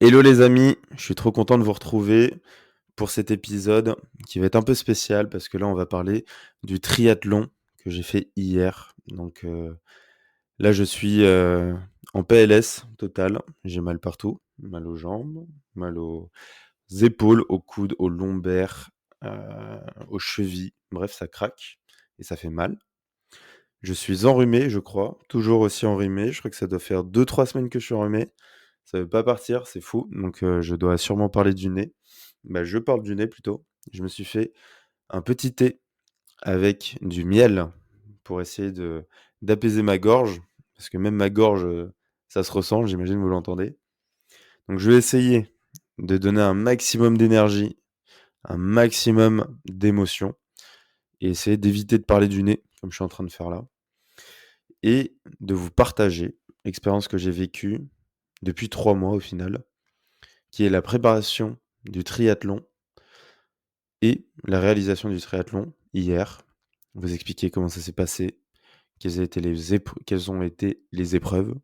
Hello les amis, je suis trop content de vous retrouver pour cet épisode qui va être un peu spécial parce que là on va parler du triathlon que j'ai fait hier. Là je suis en PLS total, j'ai mal partout, mal aux jambes, mal aux épaules, aux coudes, aux lombaires, aux chevilles, bref ça craque et ça fait mal. Je suis enrhumé je crois, toujours aussi enrhumé, je crois que ça doit faire 2-3 semaines que je suis enrhumé. Ça veut pas partir, c'est fou. Je dois sûrement parler du nez. Bah, je parle du nez plutôt. Je me suis fait un petit thé avec du miel pour essayer de d'apaiser ma gorge, parce que même ma gorge, ça se ressent, j'imagine vous l'entendez. Donc je vais essayer de donner un maximum d'énergie, un maximum d'émotion et essayer d'éviter de parler du nez, comme je suis en train de faire là, et de vous partager l'expérience que j'ai vécue depuis 3 mois au final, qui est la préparation du triathlon et la réalisation du triathlon hier. Vous expliquer comment ça s'est passé, quelles ont été les épreuves,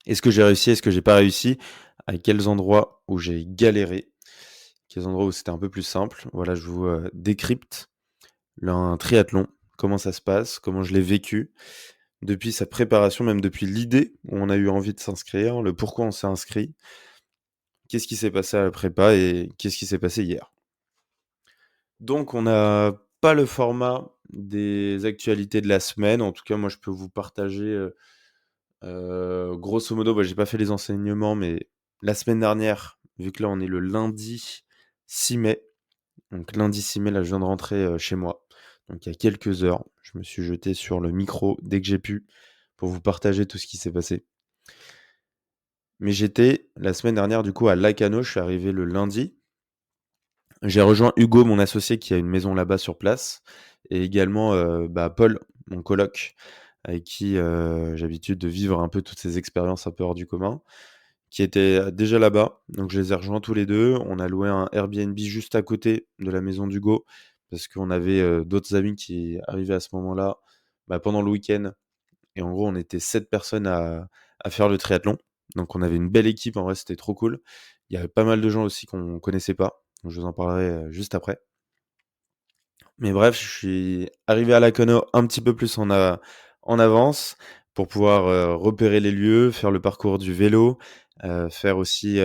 est-ce que j'ai réussi, est-ce que j'ai pas réussi, à quels endroits où j'ai galéré, quels endroits où c'était un peu plus simple. Voilà, je vous décrypte un triathlon, comment ça se passe, comment je l'ai vécu, depuis sa préparation, même depuis l'idée où on a eu envie de s'inscrire, le pourquoi on s'est inscrit, qu'est-ce qui s'est passé à la prépa et qu'est-ce qui s'est passé hier. Donc on n'a pas le format des actualités de la semaine. En tout cas, moi, je peux vous partager, grosso modo, bah, j'ai pas fait les enseignements, mais la semaine dernière, vu que là, on est le lundi 6 mai, donc lundi 6 mai, là, je viens de rentrer, chez moi, donc il y a quelques heures. Je me suis jeté sur le micro dès que j'ai pu pour vous partager tout ce qui s'est passé. Mais j'étais la semaine dernière, du coup, à Lacano, je suis arrivé le lundi. J'ai rejoint Hugo, mon associé, qui a une maison là-bas sur place, et également Paul, mon coloc, avec qui j'ai l'habitude de vivre un peu toutes ces expériences un peu hors du commun, qui était déjà là-bas. Donc je les ai rejoints tous les deux. On a loué un Airbnb juste à côté de la maison d'Hugo, parce qu'on avait d'autres amis qui arrivaient à ce moment-là pendant le week-end. Et en gros, on était 7 personnes à faire le triathlon. Donc on avait une belle équipe, en vrai, c'était trop cool. Il y avait pas mal de gens aussi qu'on connaissait pas. Donc je vous en parlerai juste après. Mais bref, je suis arrivé à Lacono un petit peu plus en avance pour pouvoir repérer les lieux, faire le parcours du vélo, faire aussi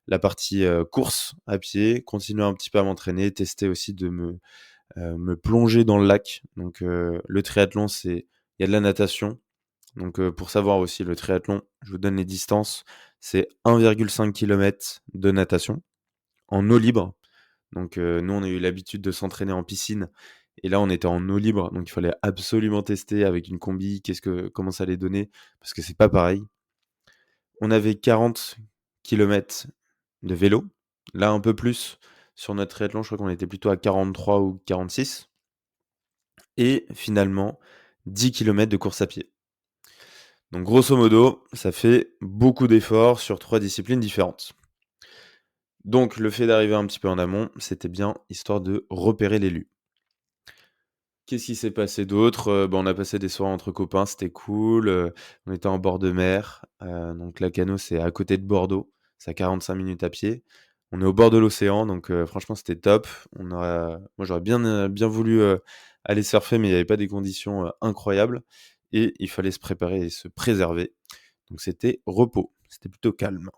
la partie course à pied, continuer un petit peu à m'entraîner, tester aussi de me plonger dans le lac. Le triathlon, il y a de la natation. Pour savoir aussi le triathlon, je vous donne les distances, c'est 1,5 km de natation en eau libre. Nous, on a eu l'habitude de s'entraîner en piscine et là, on était en eau libre, donc il fallait absolument tester avec une combi, comment ça allait donner, parce que c'est pas pareil. On avait 40 kilomètres de vélo. Là, un peu plus sur notre triathlon, je crois qu'on était plutôt à 43 ou 46 et finalement 10 kilomètres de course à pied. Donc grosso modo, ça fait beaucoup d'efforts sur 3 disciplines différentes. Donc le fait d'arriver un petit peu en amont, c'était bien histoire de repérer l'élu. Qu'est-ce qui s'est passé d'autre? On a passé des soirées entre copains, c'était cool, on était en bord de mer, donc Lacanau, c'est à côté de Bordeaux, c'est à 45 minutes à pied. On est au bord de l'océan, franchement, c'était top. Moi, j'aurais bien voulu, aller surfer, mais il y avait pas des conditions, incroyables et il fallait se préparer et se préserver. Donc c'était repos, c'était plutôt calme.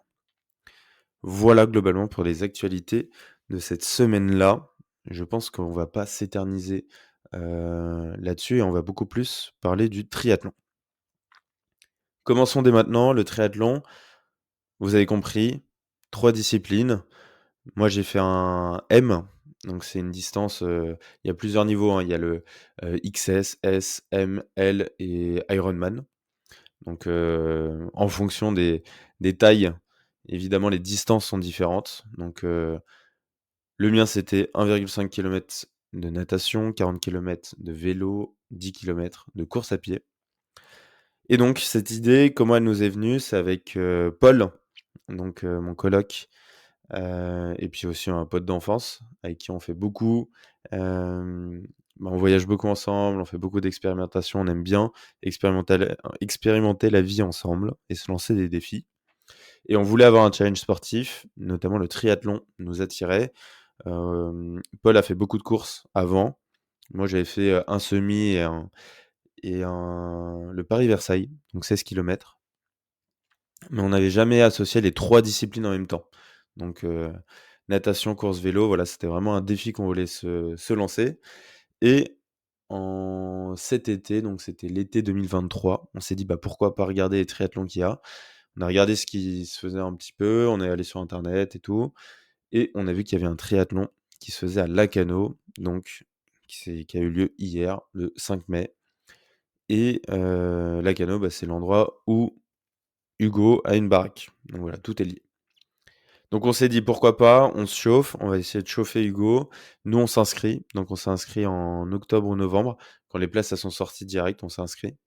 Voilà globalement pour les actualités de cette semaine-là. Je pense qu'on va pas s'éterniser, là-dessus et on va beaucoup plus parler du triathlon. Commençons dès maintenant, le triathlon, vous avez compris, 3 disciplines. Moi, j'ai fait un M, donc c'est une distance, il y a plusieurs niveaux, hein. Il y a le, XS, S, M, L et Ironman. En fonction des tailles, évidemment, les distances sont différentes. Le mien, c'était 1,5 km de natation, 40 km de vélo, 10 km de course à pied. Et donc, cette idée, comment elle nous est venue? C'est avec Paul, mon coloc, et puis aussi un pote d'enfance avec qui on fait beaucoup. On voyage beaucoup ensemble, on fait beaucoup d'expérimentation, on aime bien expérimenter la vie ensemble et se lancer des défis. et on voulait avoir un challenge sportif, notamment le triathlon nous attirait. Paul a fait beaucoup de courses avant. Moi, j'avais fait, un semi et le Paris-Versailles, donc 16 kilomètres. Mais on n'avait jamais associé les 3 disciplines en même temps. Donc, natation, course, vélo, voilà, c'était vraiment un défi qu'on voulait se lancer et cet été, donc c'était l'été 2023, on s'est dit: «Bah, pourquoi pas regarder les triathlons qu'il y a?» On a regardé ce qui se faisait un petit peu, on est allé sur internet et tout et on a vu qu'il y avait un triathlon qui se faisait à Lacanau, donc qui a eu lieu hier, le 5 mai et Lacanau, bah, c'est l'endroit où Hugo a une baraque. Donc voilà, tout est lié. Donc on s'est dit: «Pourquoi pas? On se chauffe, on va essayer de chauffer Hugo». Nous, on s'inscrit, donc on s'est inscrit en octobre ou novembre. Quand les places, elles sont sorties direct, on s'est inscrit.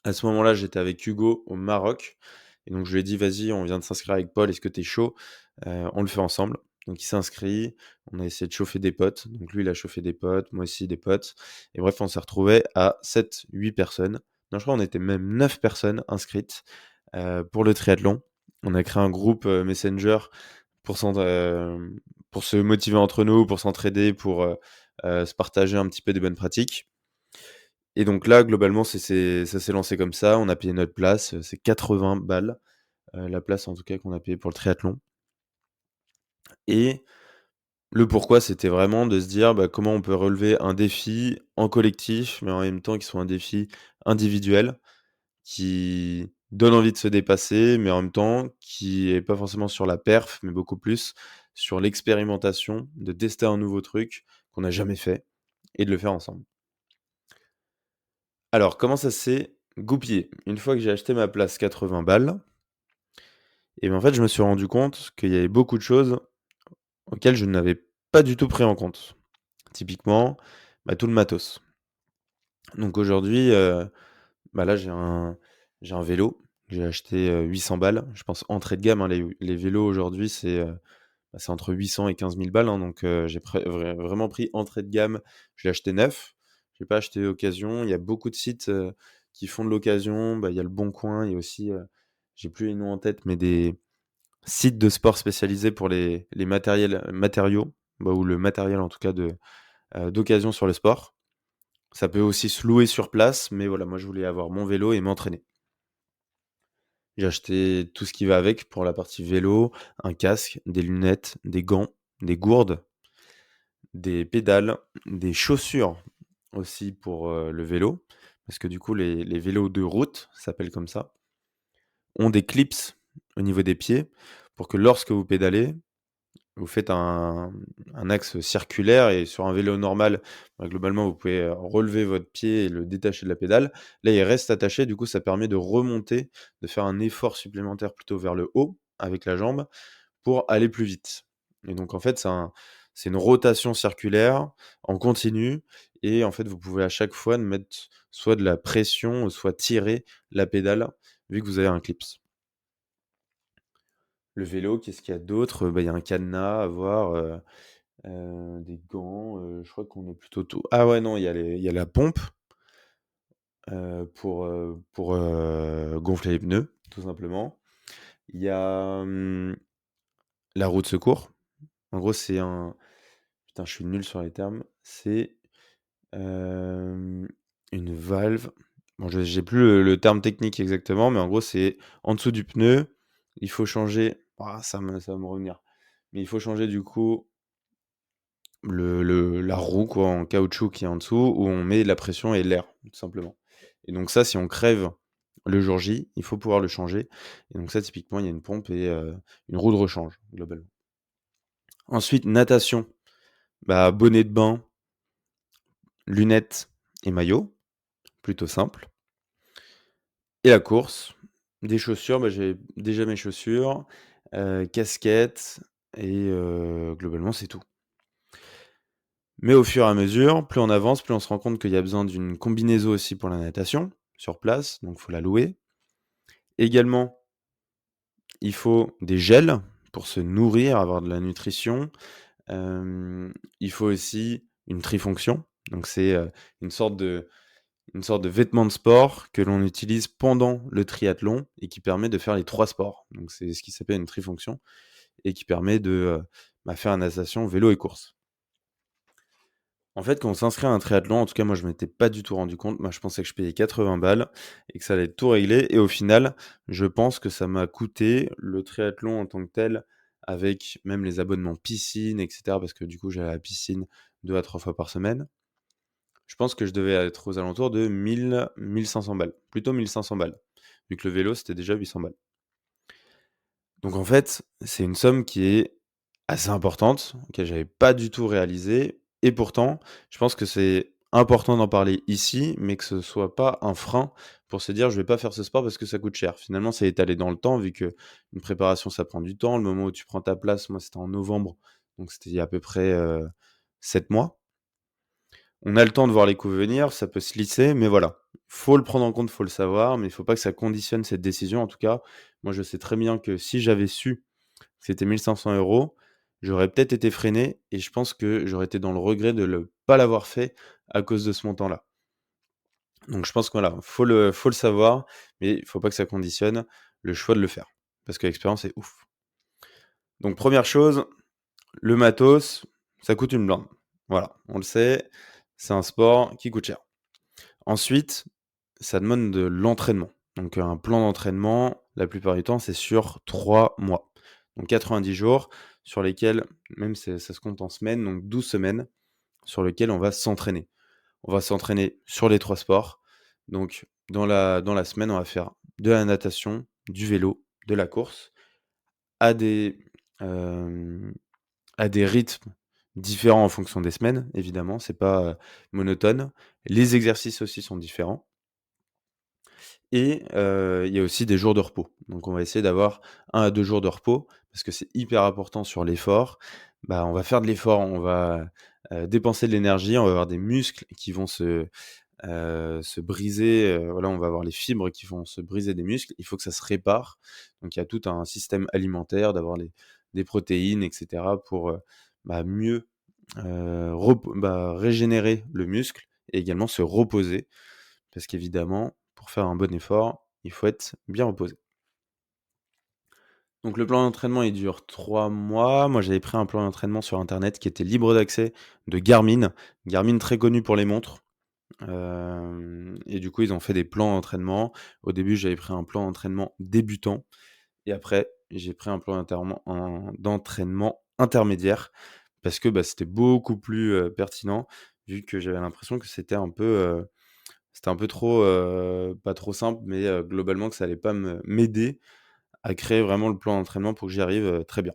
À ce moment-là, j'étais avec Hugo au Maroc et donc je lui ai dit: «Vas-y, on vient de s'inscrire avec Paul, est-ce que tu es chaud? On le fait ensemble». Donc il s'est inscrit, on a essayé de chauffer des potes. Donc lui, il a chauffé des potes, moi aussi des potes et bref, on s'est retrouvés à 7-8 personnes. Non, je crois qu'on était même 9 personnes inscrites, pour le triathlon. On a créé un groupe, Messenger pour pour se motiver entre nous, pour s'entraider, pour, se partager un petit peu des bonnes pratiques. Et donc là, globalement, ça s'est lancé comme ça. On a payé notre place, c'est 80 balles, la place en tout cas qu'on a payée pour le triathlon et le pourquoi, c'était vraiment de se dire, bah, comment on peut relever un défi en collectif, mais en même temps qui soit un défi individuel, qui donne envie de se dépasser, mais en même temps qui est pas forcément sur la perf, mais beaucoup plus sur l'expérimentation, de tester un nouveau truc qu'on n'a jamais fait et de le faire ensemble. Alors, comment ça s'est goupillé? Une fois que j'ai acheté ma place 80 balles et ben, en fait, je me suis rendu compte qu'il y avait beaucoup de choses auxquelles je n'avais pas du tout pris en compte. Typiquement, bah, tout le matos. Donc aujourd'hui, bah, là, j'ai un vélo. J'ai acheté, 800 balles. Je pense entrée de gamme, hein, les vélos aujourd'hui, bah, c'est entre 800 et 15 000 balles, hein, donc j'ai vraiment pris entrée de gamme. Je l'ai acheté neuf, j'ai pas acheté occasion. Il y a beaucoup de sites, qui font de l'occasion. Bah, il y a Le Bon Coin, il y a aussi, j'ai plus les noms en tête, mais des sites de sport spécialisés pour les matériaux, bah, ou le matériel en tout cas d'occasion sur le sport. Ça peut aussi se louer sur place, mais voilà, moi je voulais avoir mon vélo et m'entraîner. J'ai acheté tout ce qui va avec pour la partie vélo, un casque, des lunettes, des gants, des gourdes, des pédales, des chaussures aussi pour, le vélo, parce que du coup les vélos de route, ça s'appelle comme ça, ont des clips au niveau des pieds pour que lorsque vous pédalez, vous faites un axe circulaire et sur un vélo normal, bah, globalement, vous pouvez, relever votre pied et le détacher de la pédale. Là, il reste attaché, du coup, ça permet de remonter, de faire un effort supplémentaire plutôt vers le haut avec la jambe pour aller plus vite et donc en fait, c'est une rotation circulaire en continu et en fait, vous pouvez à chaque fois mettre soit de la pression, soit tirer la pédale vu que vous avez un clips. Le vélo, qu'est-ce qu'il y a d'autre? Bah, il y a un cadenas à avoir, des gants, je crois qu'on est plutôt tout ah ouais, non, il y a la pompe, pour, gonfler les pneus, tout simplement. Il y a, la roue de secours. En gros, c'est un putain, je suis nul sur les termes. C'est, hem, une valve. Bon, je j'ai plus le terme technique exactement, mais en gros, c'est en dessous du pneu, il faut changer ça va me revenir. Mais il faut changer du coup la roue quoi, en caoutchouc qui est en dessous, où on met la pression et l'air, tout simplement. Et donc ça, si on crève le jour J, il faut pouvoir le changer. Et donc ça, typiquement, il y a une pompe et une roue de rechange, globalement. Ensuite, natation, bah, bonnet de bain, lunettes et maillot, plutôt simple. Et la course, des chaussures, bah, j'ai déjà mes chaussures, casquette et globalement, c'est tout. Mais au fur et à mesure, plus on avance, plus on se rend compte qu'il y a besoin d'une combinaison aussi pour la natation, sur place, donc il faut la louer. Également, il faut des gels pour se nourrir, avoir de la nutrition. Il faut aussi une trifonction, donc c'est, une sorte une sorte de vêtement de sport que l'on utilise pendant le triathlon et qui permet de faire les 3 sports. Donc c'est ce qui s'appelle une trifonction et qui permet de, faire natation, vélo et course. En fait, quand on s'inscrit à un triathlon, en tout cas moi je m'étais pas du tout rendu compte. Moi je pensais que je payais 80 balles et que ça allait être tout réglé et au final, je pense que ça m'a coûté le triathlon en tant que tel, avec même les abonnements piscine et cetera, parce que du coup j'allais à la piscine 2 à 3 fois par semaine. Je pense que je devais être aux alentours de 1 500 balles, plutôt 1 500 balles, vu que le vélo c'était déjà 800 balles. Donc en fait, c'est une somme qui est assez importante, que j'avais pas du tout réalisée et pourtant, je pense que c'est important d'en parler ici, mais que ce soit pas un frein pour se dire: «Je vais pas faire ce sport parce que ça coûte cher». Finalement, c'est étalé dans le temps vu qu'une préparation, ça prend du temps. Le moment où tu prends ta place, moi, c'était en novembre, donc c'était il y a à peu près, 7 mois. On a le temps de voir les coups venir, ça peut se lisser, mais voilà. Faut le prendre en compte, faut le savoir, mais il faut pas que ça conditionne cette décision. En tout cas, moi, je sais très bien que si j'avais su que c'était 1 500 €, j'aurais peut-être été freiné et je pense que j'aurais été dans le regret de ne pas l'avoir fait à cause de ce montant-là. Donc je pense que voilà, faut le savoir, mais il faut pas que ça conditionne le choix de le faire. Parce que l'expérience est ouf. Donc première chose, le matos, ça coûte une blinde. Voilà, on le sait, c'est un sport qui coûte cher. Ensuite, ça demande de l'entraînement. Donc un plan d'entraînement, la plupart du temps, c'est sur 3 mois. Donc 90 jours sur lesquels, même ça se compte en semaines, donc 12 semaines sur lesquelles on va s'entraîner. On va s'entraîner sur les 3 sports. Donc dans la semaine, on va faire de la natation, du vélo, de la course à des, hem, à des rythmes différents en fonction des semaines, évidemment, c'est pas, monotone. Les exercices aussi sont différents. Et il y a aussi des jours de repos. Donc on va essayer d'avoir 1 à 2 jours de repos parce que c'est hyper important sur l'effort. Bah, on va faire de l'effort, on va, dépenser de l'énergie, on va avoir des muscles qui vont se briser, voilà, on va avoir les fibres qui vont se briser des muscles. Il faut que ça se répare. Donc il y a tout un système alimentaire, d'avoir des protéines et cetera pour, mieux, régénérer le muscle et également se reposer. Parce qu'évidemment, pour faire un bon effort, il faut être bien reposé. Donc le plan d'entraînement, il dure 3 mois. Moi, j'avais pris un plan d'entraînement sur internet qui était libre d'accès de Garmin. Garmin très connu pour les montres. Et du coup, ils ont fait des plans d'entraînement. Au début, j'avais pris un plan d'entraînement débutant et après, j'ai pris un plan d'entraînement intermédiaire parce que, c'était beaucoup plus, pertinent vu que j'avais l'impression que c'était un peu trop, pas trop simple, mais globalement que ça allait pas m'aider à créer vraiment le plan d'entraînement pour que j'y arrive, très bien.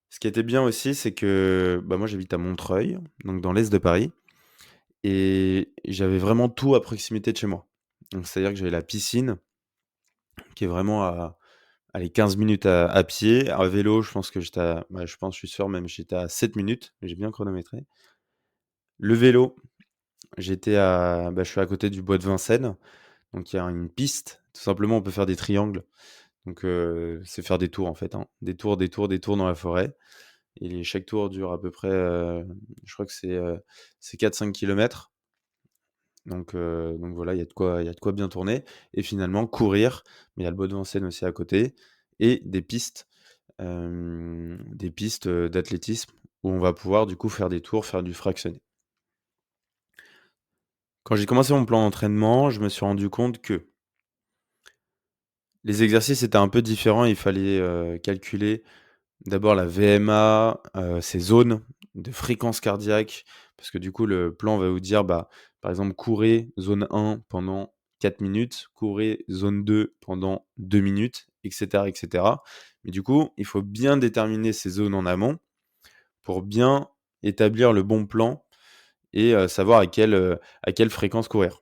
Ce qui était bien aussi, c'est que, moi j'habite à Montreuil, donc dans l'est de Paris et j'avais vraiment tout à proximité de chez moi. Donc c'est-à-dire que j'avais la piscine qui est vraiment à, allez, 15 minutes à pied. À vélo, je pense que je pense, je suis sûr même, j'étais à 7 minutes, j'ai bien chronométré. Le vélo, je suis à côté du bois de Vincennes, donc il y a une piste. Tout simplement, on peut faire des triangles. Donc, c'est faire des tours en fait, hein. Des tours, des tours, des tours dans la forêt et chaque tour dure à peu près, je crois que c'est 4 5 kilomètres. Donc voilà, il y a de quoi bien tourner et finalement courir, mais il y a le bois de Vincennes aussi à côté et des pistes, d'athlétisme où on va pouvoir du coup faire des tours, faire du fractionné. Quand j'ai commencé mon plan d'entraînement, je me suis rendu compte que les exercices étaient un peu différents. Il fallait, calculer d'abord la VMA, ses zones de fréquence cardiaque, parce que du coup le plan va vous dire, par exemple courez zone 1 pendant 4 minutes, courez zone 2 pendant 2 minutes et cetera et cetera. Mais du coup, il faut bien déterminer ces zones en amont pour bien établir le bon plan et savoir à quelle fréquence courir.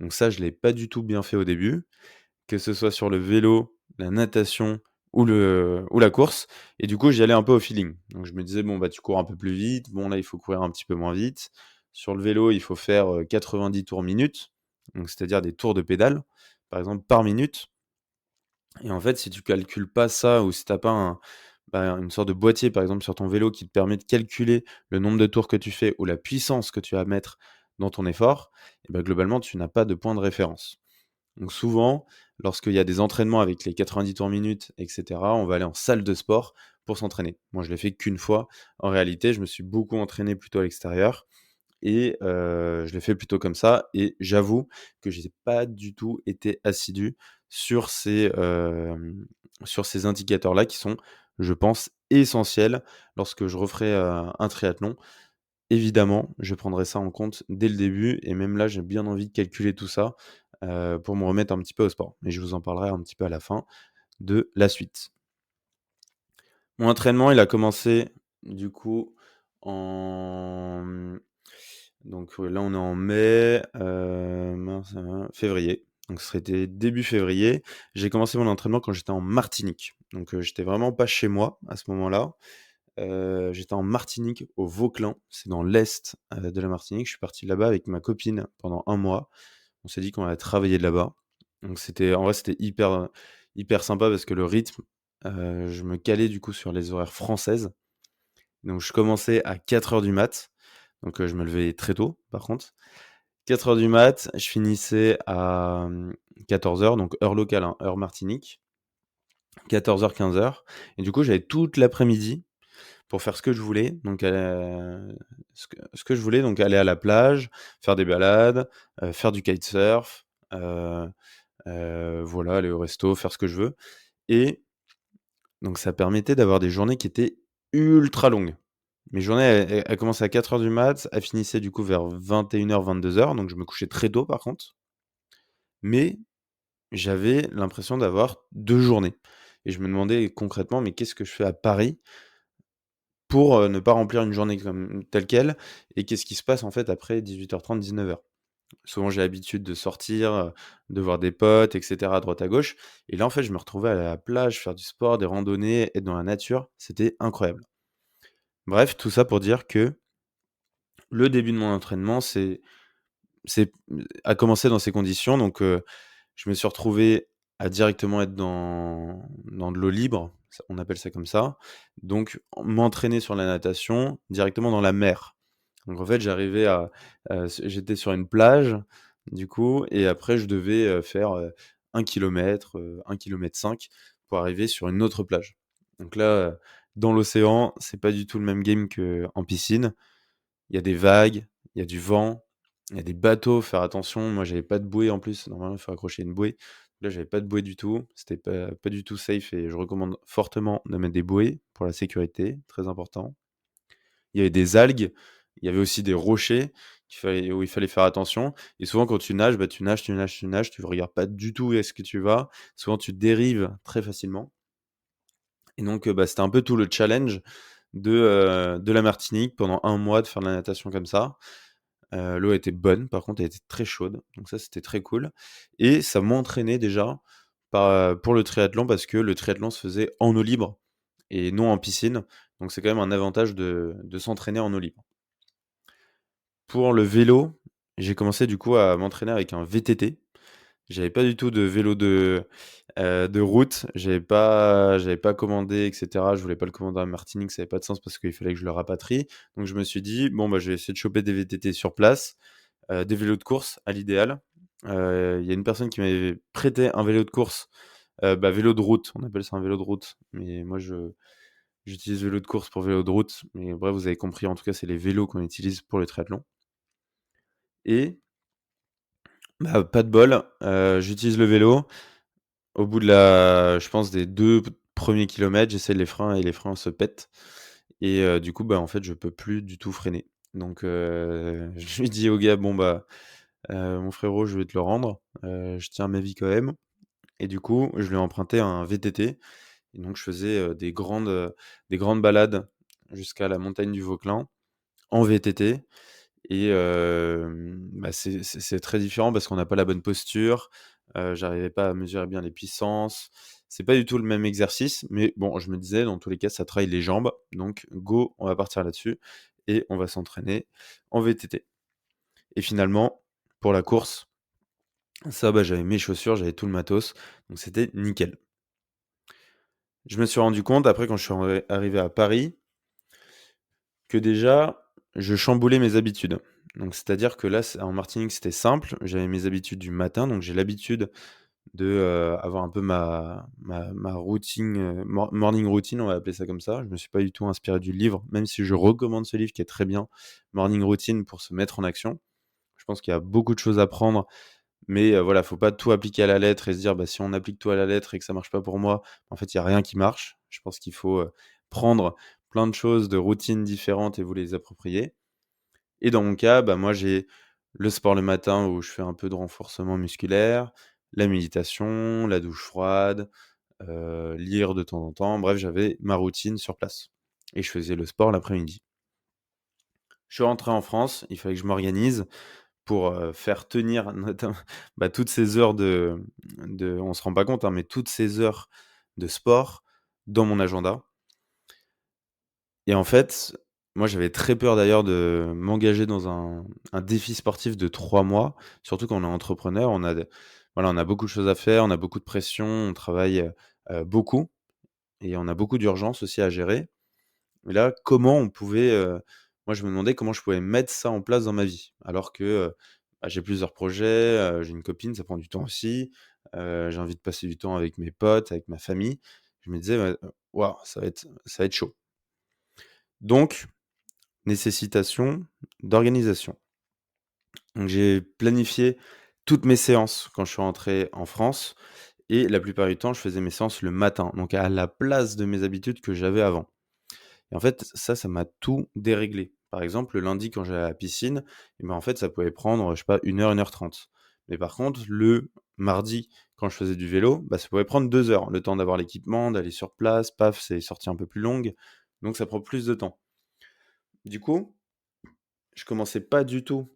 Donc ça, je l'ai pas du tout bien fait au début, que ce soit sur le vélo, la natation ou la course et du coup, j'y allais un peu au feeling. Donc je me disais: «Bon, tu cours un peu plus vite, bon là, il faut courir un petit peu moins vite». Sur le vélo, il faut faire, 90 tours minute, donc c'est-à-dire des tours de pédale, par exemple, par minute et en fait, si tu calcules pas ça ou si tu as pas une sorte de boîtier, par exemple, sur ton vélo qui te permet de calculer le nombre de tours que tu fais ou la puissance que tu vas mettre dans ton effort, et bah, globalement, tu n'as pas de point de référence. Donc souvent, lorsqu'il y a des entraînements avec les 90 tours minutes et cetera, on va aller en salle de sport pour s'entraîner. Moi, je l'ai fait qu'une fois. En réalité, je me suis beaucoup entraîné plutôt à l'extérieur et je l'ai fait plutôt comme ça et j'avoue que j'ai pas du tout été assidu sur ces indicateurs-là qui sont, je pense, essentiels lorsque je referai, un triathlon. Évidemment, je prendrai ça en compte dès le début et même là, j'ai bien envie de calculer tout ça, pour me remettre un petit peu au sport. Mais je vous en parlerai un petit peu à la fin de la suite. Mon entraînement, il a commencé du coup en, donc là, on est en mai, mars, février. Donc c'était début février. J'ai commencé mon entraînement quand j'étais en Martinique. Donc j'étais vraiment pas chez moi à ce moment-là. J'étais en Martinique, au Vauclin, c'est dans l'est, de la Martinique. Je suis parti là-bas avec ma copine pendant un mois. On s'est dit qu'on allait travailler de là-bas. Donc c'était en vrai, c'était hyper sympa parce que le rythme, je me calais du coup sur les horaires françaises. Donc je commençais à 4 heures du mat, donc je me levais très tôt par contre. 4 heures du mat, je finissais à, 14 heures, donc heure locale, hein, heure Martinique, 14 heures, 15 heures. Et du coup, j'avais toute l'après-midi pour faire ce que je voulais, donc ce que je voulais, donc aller à la plage, faire des balades, faire du kitesurf, voilà, aller au resto, faire ce que je veux et donc ça permettait d'avoir des journées qui étaient ultra longues. Mes journées, elles commençaient à 4 heures du mat, elles finissaient du coup vers 21 heures, 22 heures, donc je me couchais très tôt par contre, mais j'avais l'impression d'avoir 2 journées et je me demandais concrètement: «Mais qu'est-ce que je fais à Paris pour, ne pas remplir une journée comme telle quelle et qu'est-ce qui se passe en fait après 18h30-19 heures?» Souvent j'ai l'habitude de sortir, de voir des potes et cetera à droite à gauche et là en fait je me retrouvais à la plage, faire du sport, des randonnées, être dans la nature, c'était incroyable. Bref, tout ça pour dire que le début de mon entraînement, c'est a commencé dans ces conditions donc je me suis retrouvé à directement être dans de l'eau libre, ça on appelle ça comme ça, donc m'entraîner sur la natation directement dans la mer. Donc en fait, j'arrivais j'étais sur une plage, du coup et après je devais, faire, 1 kilomètre, 1 kilomètre 5 pour arriver sur une autre plage. Donc là, dans l'océan, c'est pas du tout le même game qu'en piscine. Il y a des vagues, il y a du vent, il y a des bateaux, faire attention. Moi, j'avais pas de bouée en plus, normalement, il faut accrocher une bouée. Là, j'avais pas de bouée du tout, c'était pas du tout safe et je recommande fortement de mettre des bouées pour la sécurité, très important. Il y avait des algues, il y avait aussi des rochers où il fallait faire attention et souvent quand tu nages, bah, tu nages, tu nages, tu nages, tu regardes pas du tout où est-ce que tu vas. Souvent, tu dérives très facilement et donc bah, c'était un peu tout le challenge de la Martinique pendant un mois de faire de la natation comme ça. L'eau était bonne, par contre, elle était très chaude, donc ça, c'était très cool et ça m'entraînait déjà pour le triathlon parce que le triathlon se faisait en eau libre et non en piscine, donc c'est quand même un avantage de s'entraîner en eau libre. Pour le vélo, j'ai commencé du coup à m'entraîner avec un VTT. J'avais pas du tout de vélo de route, j'avais pas commandé et cetera. Je voulais pas le commander à Martinique, ça avait pas de sens parce qu'il fallait que je le rapatrie. Donc je me suis dit: «Bon, bah, je vais essayer de choper des VTT sur place, des vélos de course à l'idéal». Il y a une personne qui m'avait prêté un vélo de course, bah, vélo de route, on appelle ça un vélo de route, mais moi j'utilise vélo de course pour vélo de route, mais bref, vous avez compris, en tout cas, c'est les vélos qu'on utilise pour le triathlon et bah, pas de bol, j'utilise le vélo. Au bout je pense des 2 premiers kilomètres, j'essaie les freins et les freins se pètent et du coup, bah, en fait, je peux plus du tout freiner. Donc je lui dis au gars: «Bon, bah, mon frérot, je vais te le rendre, je tiens à ma vie quand même» et du coup, je lui ai emprunté un VTT et donc je faisais, des grandes balades jusqu'à la montagne du Vauclin en VTT et bah, c'est très différent parce qu'on n'a pas la bonne posture, j'arrivais pas à mesurer bien les puissances. C'est pas du tout le même exercice, mais bon, je me disais dans tous les cas, ça travaille les jambes, donc go, on va partir là-dessus et on va s'entraîner en VTT et finalement, pour la course, ça, bah, j'avais mes chaussures, j'avais tout le matos, donc c'était nickel. Je me suis rendu compte après quand je suis arrivé à Paris que déjà, je chamboulais mes habitudes. Donc c'est-à-dire que là, c en Martinique, c'était simple. J'avais mes habitudes du matin, donc j'ai l'habitude de, avoir un peu ma routine, morning routine, on va appeler ça comme ça. Je me suis pas du tout inspiré du livre, même si je recommande ce livre qui est très bien, Morning Routine pour se mettre en action. Je pense qu'il y a beaucoup de choses à prendre, mais voilà, faut pas tout appliquer à la lettre et se dire: «Bah, si on applique tout à la lettre et que ça marche pas pour moi, en fait, il y a rien qui marche». Je pense qu'il faut, prendre plein de choses, de routines différentes et vous les approprier. Et dans mon cas, bah, moi, j'ai le sport le matin où je fais un peu de renforcement musculaire, la méditation, la douche froide, lire de temps en temps. Bref, j'avais ma routine sur place et je faisais le sport l'après-midi. Je suis rentré en France, il fallait que je m'organise pour, faire tenir bah, toutes ces heures on se rend pas compte, hein, mais toutes ces heures de sport dans mon agenda. Et en fait, moi, j'avais très peur d'ailleurs de m'engager dans un défi sportif de 3 mois, surtout quand on est entrepreneur, on a beaucoup de choses à faire, on a beaucoup de pression, on travaille, beaucoup et on a beaucoup d'urgences aussi à gérer. Et là, comment on pouvait, moi, je me demandais comment je pouvais mettre ça en place dans ma vie? Alors que, bah, j'ai plusieurs projets, j'ai une copine, ça prend du temps aussi, j'ai envie de passer du temps avec mes potes, avec ma famille. Je me disais: «Ouais, waouh, ça va être chaud». Donc nécessitation d'organisation. Donc j'ai planifié toutes mes séances quand je suis rentré en France et la plupart du temps, je faisais mes séances le matin, donc à la place de mes habitudes que j'avais avant. Et en fait, ça m'a tout déréglé. Par exemple, le lundi quand j'allais à la piscine, et ben, en fait, ça pouvait prendre, je sais pas, 1 heure 30. Mais par contre, le mardi, quand je faisais du vélo, bah, ça pouvait prendre 2 heures, le temps d'avoir l'équipement, d'aller sur place, paf, c'est des sorties un peu plus longues, donc ça prend plus de temps. Du coup, je commençais pas du tout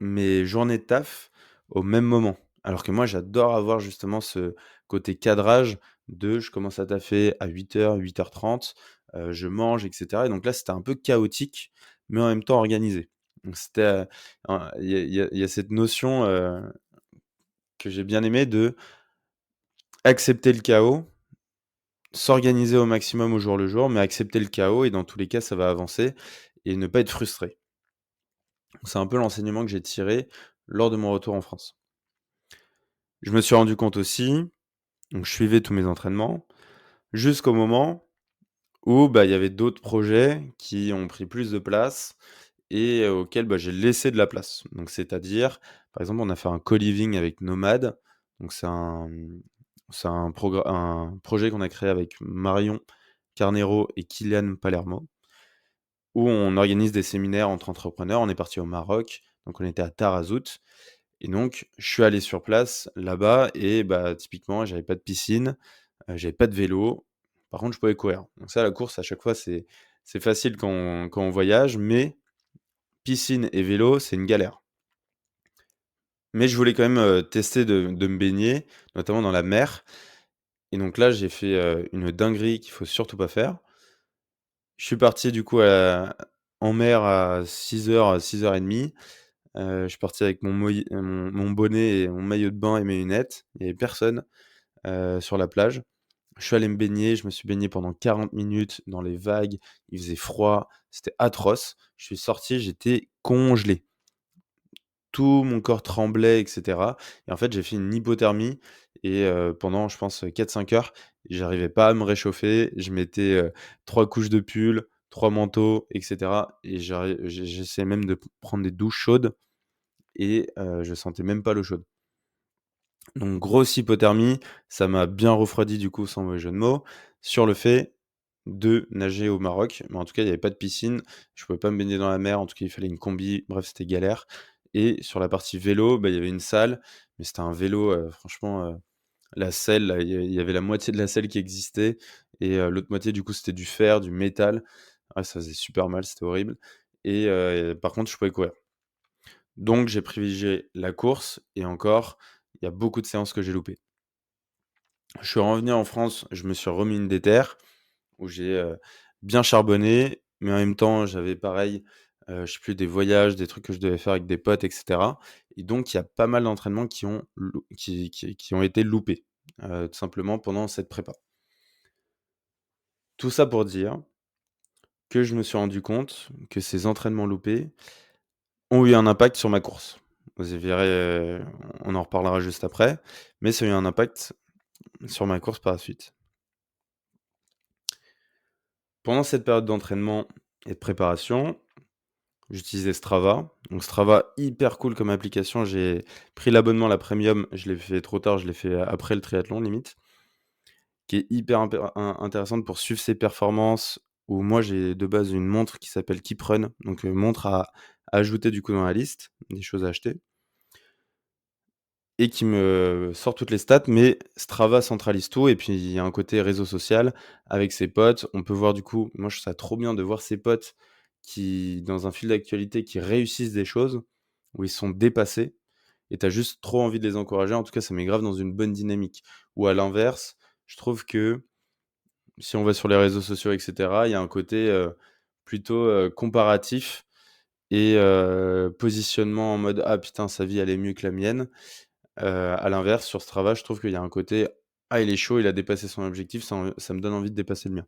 mes journées de taf au même moment. Alors que moi, j'adore avoir justement ce côté cadrage de je commence à taffer à 8 heures, 8h30, je mange et cetera et donc là, c'était un peu chaotique, mais en même temps organisé. Donc c'était, il y a cette notion, que j'ai bien aimée de accepter le chaos, s'organiser au maximum au jour le jour, mais accepter le chaos et dans tous les cas, ça va avancer et ne pas être frustré. C'est un peu l'enseignement que j'ai tiré lors de mon retour en France. Je me suis rendu compte aussi, donc je suivais tous mes entraînements, jusqu'au moment où, bah, il y avait d'autres projets qui ont pris plus de place et auxquels, bah, j'ai laissé de la place. Donc c'est-à-dire, par exemple, on a fait un co-living avec Nomade, donc c'est un projet qu'on a créé avec Marion Carnero et Kylian Palermo, où on organise des séminaires entre entrepreneurs. On est parti au Maroc, donc on était à Tarazout et donc je suis allé sur place, là-bas et bah, typiquement, j'avais pas de piscine, j'avais pas de vélo. Par contre, je pouvais courir. Donc ça, la course, à chaque fois, c'est facile quand on voyage, mais piscine et vélo, c'est une galère. Mais je voulais quand même, tester de me baigner, notamment dans la mer et donc là, j'ai fait, une dinguerie qu'il faut surtout pas faire. Je suis parti du coup en mer à 6 heures, 6h30. Je suis parti avec mon bonnet et mon maillot de bain et mes lunettes. Il y avait personne, sur la plage. Je suis allé me baigner, je me suis baigné pendant 40 minutes dans les vagues, il faisait froid, c'était atroce. Je suis sorti, j'étais congelé. Tout mon corps tremblait et cetera et en fait, j'ai fait une hypothermie et pendant je pense, 4 5 heures, j'arrivais pas à me réchauffer. Je mettais, 3 couches de pull, 3 manteaux et cetera et j'essayais même de prendre des douches chaudes et je sentais même pas l'eau chaude. Donc grosse hypothermie, ça m'a bien refroidi du coup, sans mauvais jeu de mots, sur le fait de nager au Maroc. Mais en tout cas, il y avait pas de piscine, je pouvais pas me baigner dans la mer, en tout cas, il fallait une combi, bref, c'était galère et sur la partie vélo, bah, il y avait une salle, mais c'était un vélo, franchement, la selle, là, il y avait la moitié de la selle qui existait et l'autre moitié, du coup, c'était du fer, du métal. Ah, ça faisait super mal, c'était horrible et par contre, je pouvais courir. Donc j'ai privilégié la course et encore, il y a beaucoup de séances que j'ai loupées. Je suis revenu en France, je me suis remis une déterre où j'ai, bien charbonné, mais en même temps, j'avais pareil, je sais plus, des voyages, des trucs que je devais faire avec des potes et cetera et donc il y a pas mal d'entraînements qui ont été loupés, tout simplement pendant cette prépa. Tout ça pour dire que je me suis rendu compte que ces entraînements loupés, ont eu un impact sur ma course. Vous verrez, on en reparlera juste après, mais ça a eu un impact sur ma course par la suite. Pendant cette période d'entraînement et de préparation, j'utilisais Strava. Donc Strava, hyper cool comme application. J'ai pris l'abonnement, la premium, je l'ai fait trop tard, je l'ai fait après le triathlon limite, qui est hyper intéressante pour suivre ses performances, où moi j'ai de base une montre qui s'appelle KeepRun, donc montre à ajouter du coup dans la liste des choses à acheter. Et qui me sort toutes les stats, mais Strava centralise tout et puis il y a un côté réseau social avec ses potes. On peut voir du coup, moi je trouve ça trop bien de voir ses potes qui, dans un fil d'actualité, qui réussissent des choses, où ils sont dépassés et tu as juste trop envie de les encourager. En tout cas, ça met grave dans une bonne dynamique. Ou à l'inverse, je trouve que si on va sur les réseaux sociaux, et cetera, il y a un côté, plutôt, comparatif et positionnement en mode: «Ah putain, sa vie elle est mieux que la mienne». À l'inverse, sur Strava, je trouve qu'il y a un côté: «Ah, il est chaud, il a dépassé son objectif, ça me donne envie de dépasser le mien».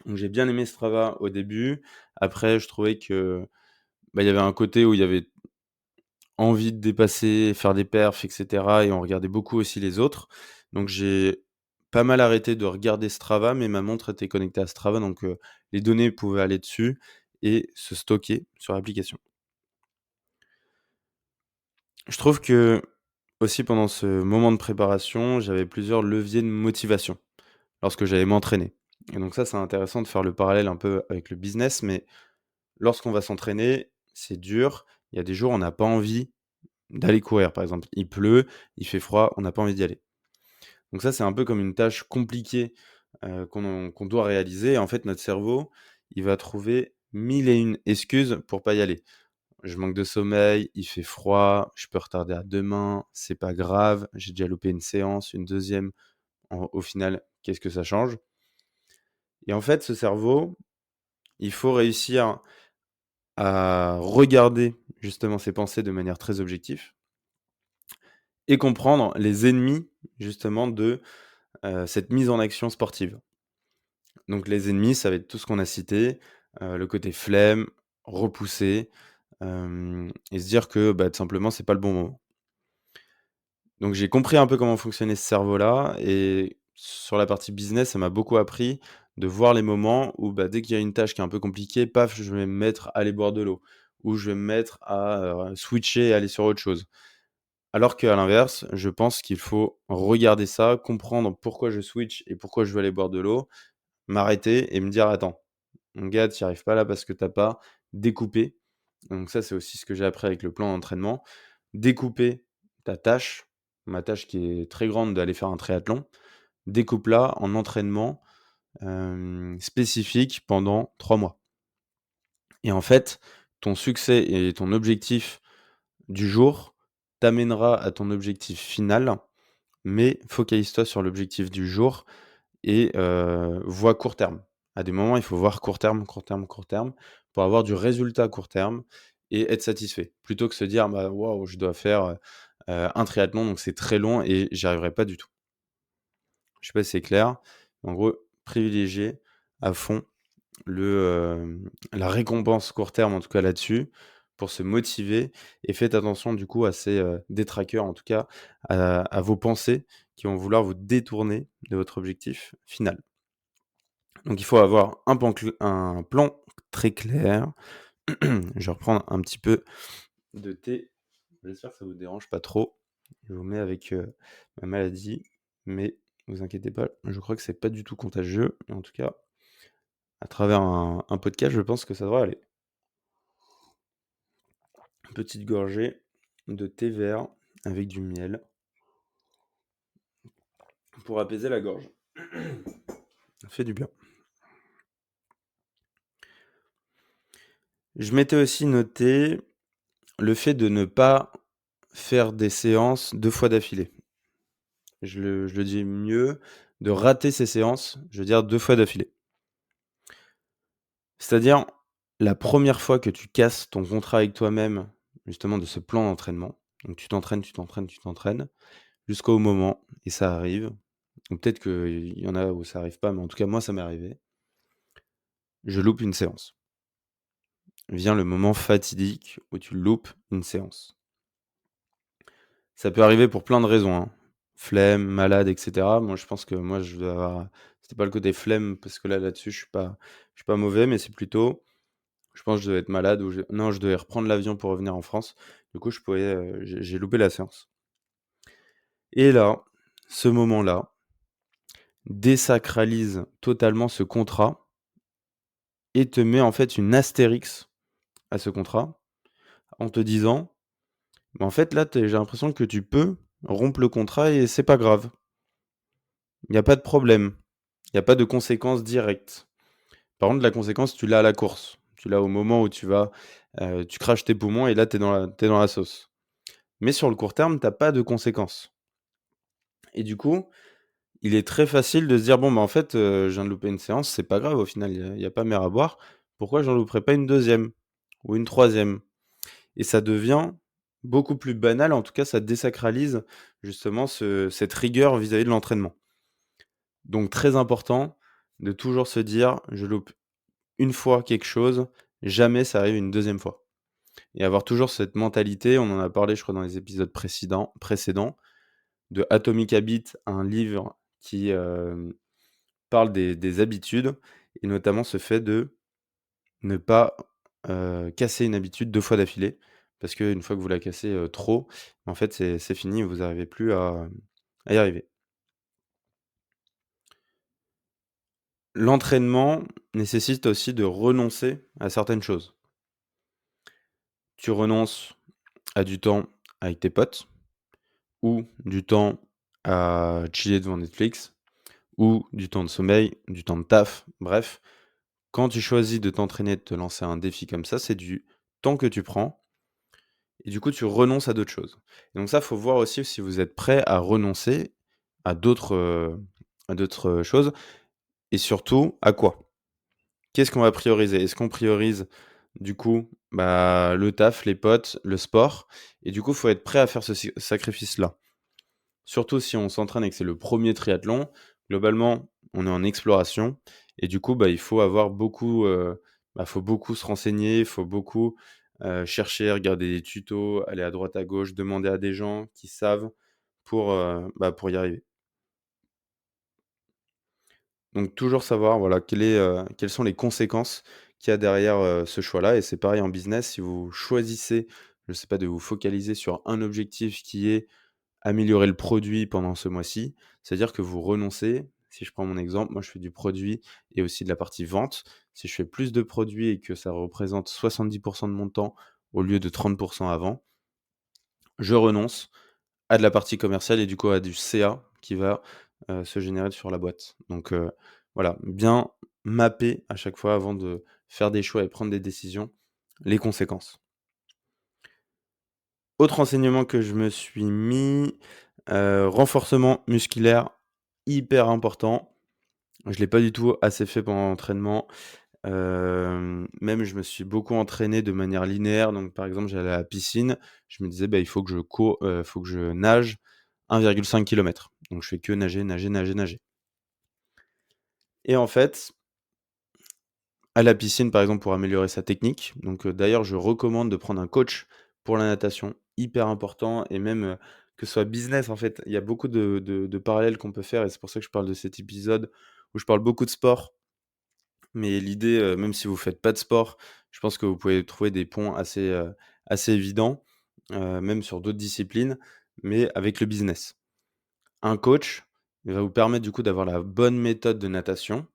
Donc j'ai bien aimé Strava au début. Après, je trouvais que, il y avait un côté où il y avait envie de dépasser, faire des perfs et cetera et on regardait beaucoup aussi les autres. Donc j'ai pas mal arrêté de regarder Strava, mais ma montre était connectée à Strava, donc les données pouvaient aller dessus et se stocker sur l'application. Je trouve que aussi pendant ce moment de préparation, j'avais plusieurs leviers de motivation. Lorsque j'allais m'entraîner et donc ça, c'est intéressant de faire le parallèle un peu avec le business, mais lorsqu'on va s'entraîner, c'est dur. Il y a des jours, on n'a pas envie d'aller courir, par exemple. Il pleut, il fait froid, on n'a pas envie d'y aller. Donc ça, c'est un peu comme une tâche compliquée, qu'on doit réaliser. En fait, notre cerveau, il va trouver 1000 et une excuses pour pas y aller. Je manque de sommeil, il fait froid, je peux retarder à demain, c'est pas grave, j'ai déjà loupé une séance, une deuxième. Au final, qu'est-ce que ça change? Et en fait, ce cerveau, il faut réussir à regarder justement ses pensées de manière très objective et comprendre les ennemis justement de, cette mise en action sportive. Donc les ennemis, ça va être tout ce qu'on a cité, le côté flemme, repousser, et se dire que, tout simplement, c'est pas le bon moment. Donc j'ai compris un peu comment fonctionnait ce cerveau-là et sur la partie business, ça m'a beaucoup appris de voir les moments où, dès qu'il y a une tâche qui est un peu compliquée, paf, je vais me mettre à aller boire de l'eau ou je vais me mettre à, switcher et aller sur autre chose. Alors qu'à l'inverse, je pense qu'il faut regarder ça, comprendre pourquoi je switch et pourquoi je veux aller boire de l'eau, m'arrêter et me dire: «Attends, mon gars, tu y arrives pas là parce que tu as pas découpé». Donc ça, c'est aussi ce que j'ai appris avec le plan d'entraînement. Découper ta tâche, ma tâche qui est très grande d'aller faire un triathlon, découpe-la en entraînement, spécifique pendant 3 mois. Et en fait, ton succès et ton objectif du jour t'amènera à ton objectif final, mais focalise-toi sur l'objectif du jour et vois court terme. À des moments, il faut voir court terme, court terme, court terme pour avoir du résultat à court terme et être satisfait. Plutôt que se dire: «Bah, waouh, je dois faire, un triathlon, donc c'est très long et j'y arriverai pas du tout». Je sais pas si c'est clair? En gros, privilégier à fond la récompense court terme, en tout cas là-dessus, pour se motiver et faites attention du coup à ces, détraqueurs, en tout cas à vos pensées qui vont vouloir vous détourner de votre objectif final. Donc il faut avoir un plan très clair. Je vais reprendre un petit peu de thé. J'espère que ça vous dérange pas trop. Je vous mets avec, ma maladie, mais vous inquiétez pas, je crois que c'est pas du tout contagieux. En tout cas, à travers un podcast, je pense que ça devrait aller. Petite gorgée de thé vert avec du miel pour apaiser la gorge. Ça fait du bien. Je m'étais aussi noté le fait de ne pas faire des séances 2 fois d'affilée. Je le dis mieux, de rater ces séances, je veux dire 2 fois d'affilée. C'est-à-dire, la première fois que tu casses ton contrat avec toi-même, justement de ce plan d'entraînement, donc tu t'entraînes, tu t'entraînes, tu t'entraînes, jusqu'au moment et ça arrive, ou peut-être qu'il y en a où ça arrive pas, mais en tout cas moi ça m'est arrivé, je loupe une séance. vient le moment fatidique où tu loupes une séance. Ça peut arriver pour plein de raisons, hein. Flemme, malade et cetera. Moi, je pense que moi, je dois avoir c'était pas le côté flemme parce que là-dessus, je suis pas mauvais, mais c'est plutôt, je pense que je devais être malade ou non, je devais reprendre l'avion pour revenir en France. Du coup, j'ai loupé la séance et là, ce moment-là désacralise totalement ce contrat et te met, en fait, une astérix à ce contrat en te disant: «Bah, en fait, là, j'ai l'impression que tu peux rompre le contrat et c'est pas grave. Il y a pas de problème. Il y a pas de conséquences directes». Par contre, la conséquence, tu l'as à la course. Tu l'as au moment où tu craches tes poumons et là, tu es dans la sauce. Mais sur le court terme, tu as pas de conséquences et du coup, il est très facile de se dire: «Bon, bah, en fait, je viens de louper une séance, c'est pas grave au final, il y a pas mer à boire. Pourquoi j'en louperais pas une deuxième ou une troisième?» Et ça devient beaucoup plus banal, en tout cas, ça désacralise justement cette rigueur vis-à-vis de l'entraînement. Donc très important de toujours se dire: «Je loupe une fois quelque chose, jamais ça arrive une deuxième fois». Et avoir toujours cette mentalité, on en a parlé, je crois, dans les épisodes précédents, de Atomic Habits, un livre qui, parle des habitudes et notamment ce fait de ne pas, casser une habitude 2 fois d'affilée. Parce qu'une fois que vous la cassez, trop, en fait, c'est fini, vous n'arrivez plus à y arriver. L'entraînement nécessite aussi de renoncer à certaines choses. Tu renonces à du temps avec tes potes ou du temps à chiller devant Netflix ou du temps de sommeil, du temps de taf, bref. Quand tu choisis de t'entraîner, de te lancer un défi comme ça, c'est du temps que tu prends et du coup, tu renonces à d'autres choses. Et donc ça, faut voir aussi si vous êtes prêt à renoncer à d'autres choses et surtout à quoi? Qu'est-ce qu'on va prioriser? Est-ce qu'on priorise du coup, bah, le taf, les potes, le sport? Et du coup, faut être prêt à faire ce sacrifice-là. Surtout si on s'entraîne et que c'est le premier triathlon, globalement, on est en exploration et du coup, bah, il faut avoir beaucoup, faut beaucoup se renseigner, il faut beaucoup, chercher, regarder des tutos, aller à droite à gauche, demander à des gens qui savent pour y arriver. Donc toujours savoir, voilà, quelles sont les conséquences qu'il y a derrière, ce choix-là et c'est pareil en business, si vous choisissez, je sais pas, de vous focaliser sur un objectif qui est améliorer le produit pendant ce mois-ci, c'est-à-dire que vous renoncez, si je prends mon exemple, moi je fais du produit et aussi de la partie vente. Si je fais plus de produits et que ça représente 70 de mon temps au lieu de 30 avant, je renonce à de la partie commerciale et du coup à du CA qui va, se générer sur la boîte. Donc voilà, bien mapper à chaque fois avant de faire des choix et prendre des décisions, les conséquences. Autre enseignement que je me suis mis, renforcement musculaire, hyper important. Je l'ai pas du tout assez fait pendant l'entraînement. Même je me suis beaucoup entraîné de manière linéaire. Donc par exemple, j'allais à la piscine, je me disais: «Bah, il faut que je nage 1,5 kilomètres». Donc je fais que nager, nager, nager, nager. Et en fait, à la piscine, par exemple, pour améliorer sa technique, donc d'ailleurs, je recommande de prendre un coach pour la natation, hyper important et même, que ce soit business, en fait, il y a beaucoup de parallèles qu'on peut faire et c'est pour ça que je parle de cet épisode où je parle beaucoup de sport. Mais l'idée, même si vous faites pas de sport, je pense que vous pouvez trouver des ponts assez évidents, même sur d'autres disciplines, mais avec le business. Un coach, il va vous permettre du coup d'avoir la bonne méthode de natation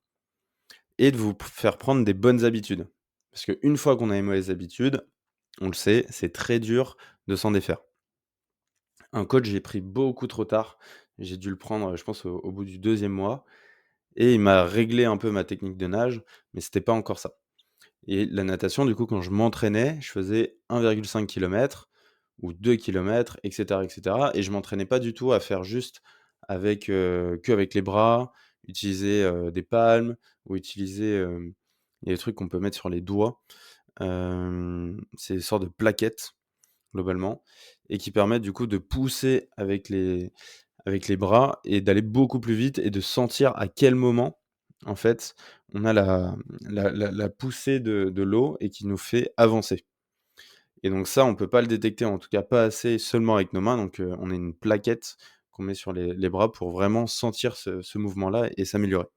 et de vous faire prendre des bonnes habitudes. Parce qu'une fois qu'on a les mauvaises habitudes, on le sait, c'est très dur de s'en défaire. Un coach, j'ai pris beaucoup trop tard. J'ai dû le prendre, je pense, au bout du deuxième mois et il m'a réglé un peu ma technique de nage, mais c'était pas encore ça. Et la natation, du coup, quand je m'entraînais, je faisais 1,5 kilomètres ou 2 kilomètres et cetera et je m'entraînais pas du tout à faire juste qu'avec les bras, utiliser, des palmes ou utiliser, il y a des trucs qu'on peut mettre sur les doigts. C'est des sortes de plaquettes, globalement et qui permettent, du coup, de pousser avec les bras et d'aller beaucoup plus vite et de sentir à quel moment, en fait, on a la poussée de l'eau et qui nous fait avancer. Et donc ça, on peut pas le détecter, en tout cas pas assez seulement avec nos mains. Donc, on a une plaquette qu'on met sur les bras pour vraiment sentir ce mouvement-là et s'améliorer.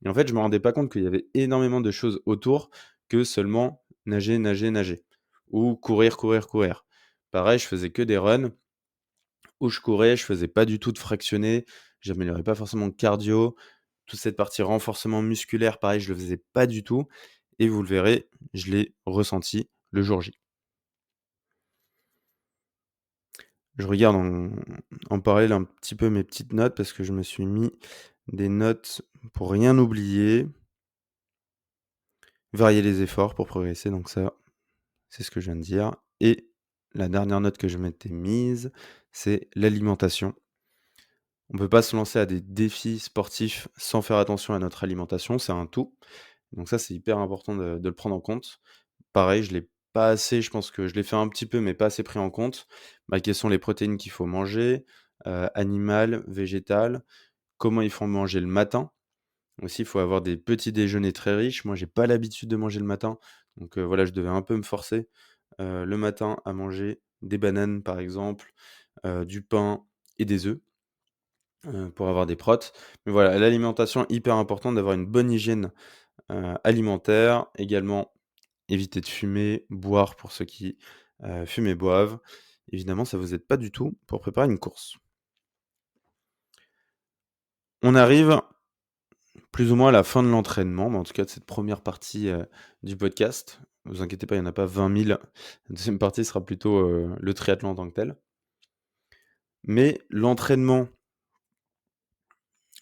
Et en fait, je me rendais pas compte qu'il y avait énormément de choses autour que seulement nager, nager, nager ou courir, courir, courir. Pareil, je faisais que des runs où je courais, je faisais pas du tout de fractionné, j'améliorais pas forcément le cardio. Toute cette partie renforcement musculaire, pareil, je le faisais pas du tout et vous le verrez, je l'ai ressenti le jour J. Je regarde en parallèle un petit peu mes petites notes parce que je me suis mis des notes pour rien oublier. Varier les efforts pour progresser, donc ça, c'est ce que je viens de dire. Et la dernière note que je m'étais mise, c'est l'alimentation. On ne peut pas se lancer à des défis sportifs sans faire attention à notre alimentation, c'est un tout. Donc ça, c'est hyper important de le prendre en compte. Pareil, je l'ai pas assez, je pense que je l'ai fait un petit peu, mais pas assez pris en compte. Bah, quelles sont les protéines qu'il faut manger, animales, végétales, comment il faut manger le matin. Aussi, il faut avoir des petits déjeuners très riches. Moi, j'ai pas l'habitude de manger le matin, donc voilà, je devais un peu me forcer, le matin à manger des bananes, par exemple, du pain et des œufs, pour avoir des protes. Mais voilà, l'alimentation, hyper important d'avoir une bonne hygiène, alimentaire. Également, éviter de fumer, boire pour ceux qui, fument et boivent. Évidemment, ça vous aide pas du tout pour préparer une course. On arrive plus ou moins à la fin de l'entraînement, mais en tout cas de cette première partie, du podcast. Vous inquiétez pas, il y en a pas 20 000. La deuxième partie sera plutôt, le triathlon en tant que tel. Mais l'entraînement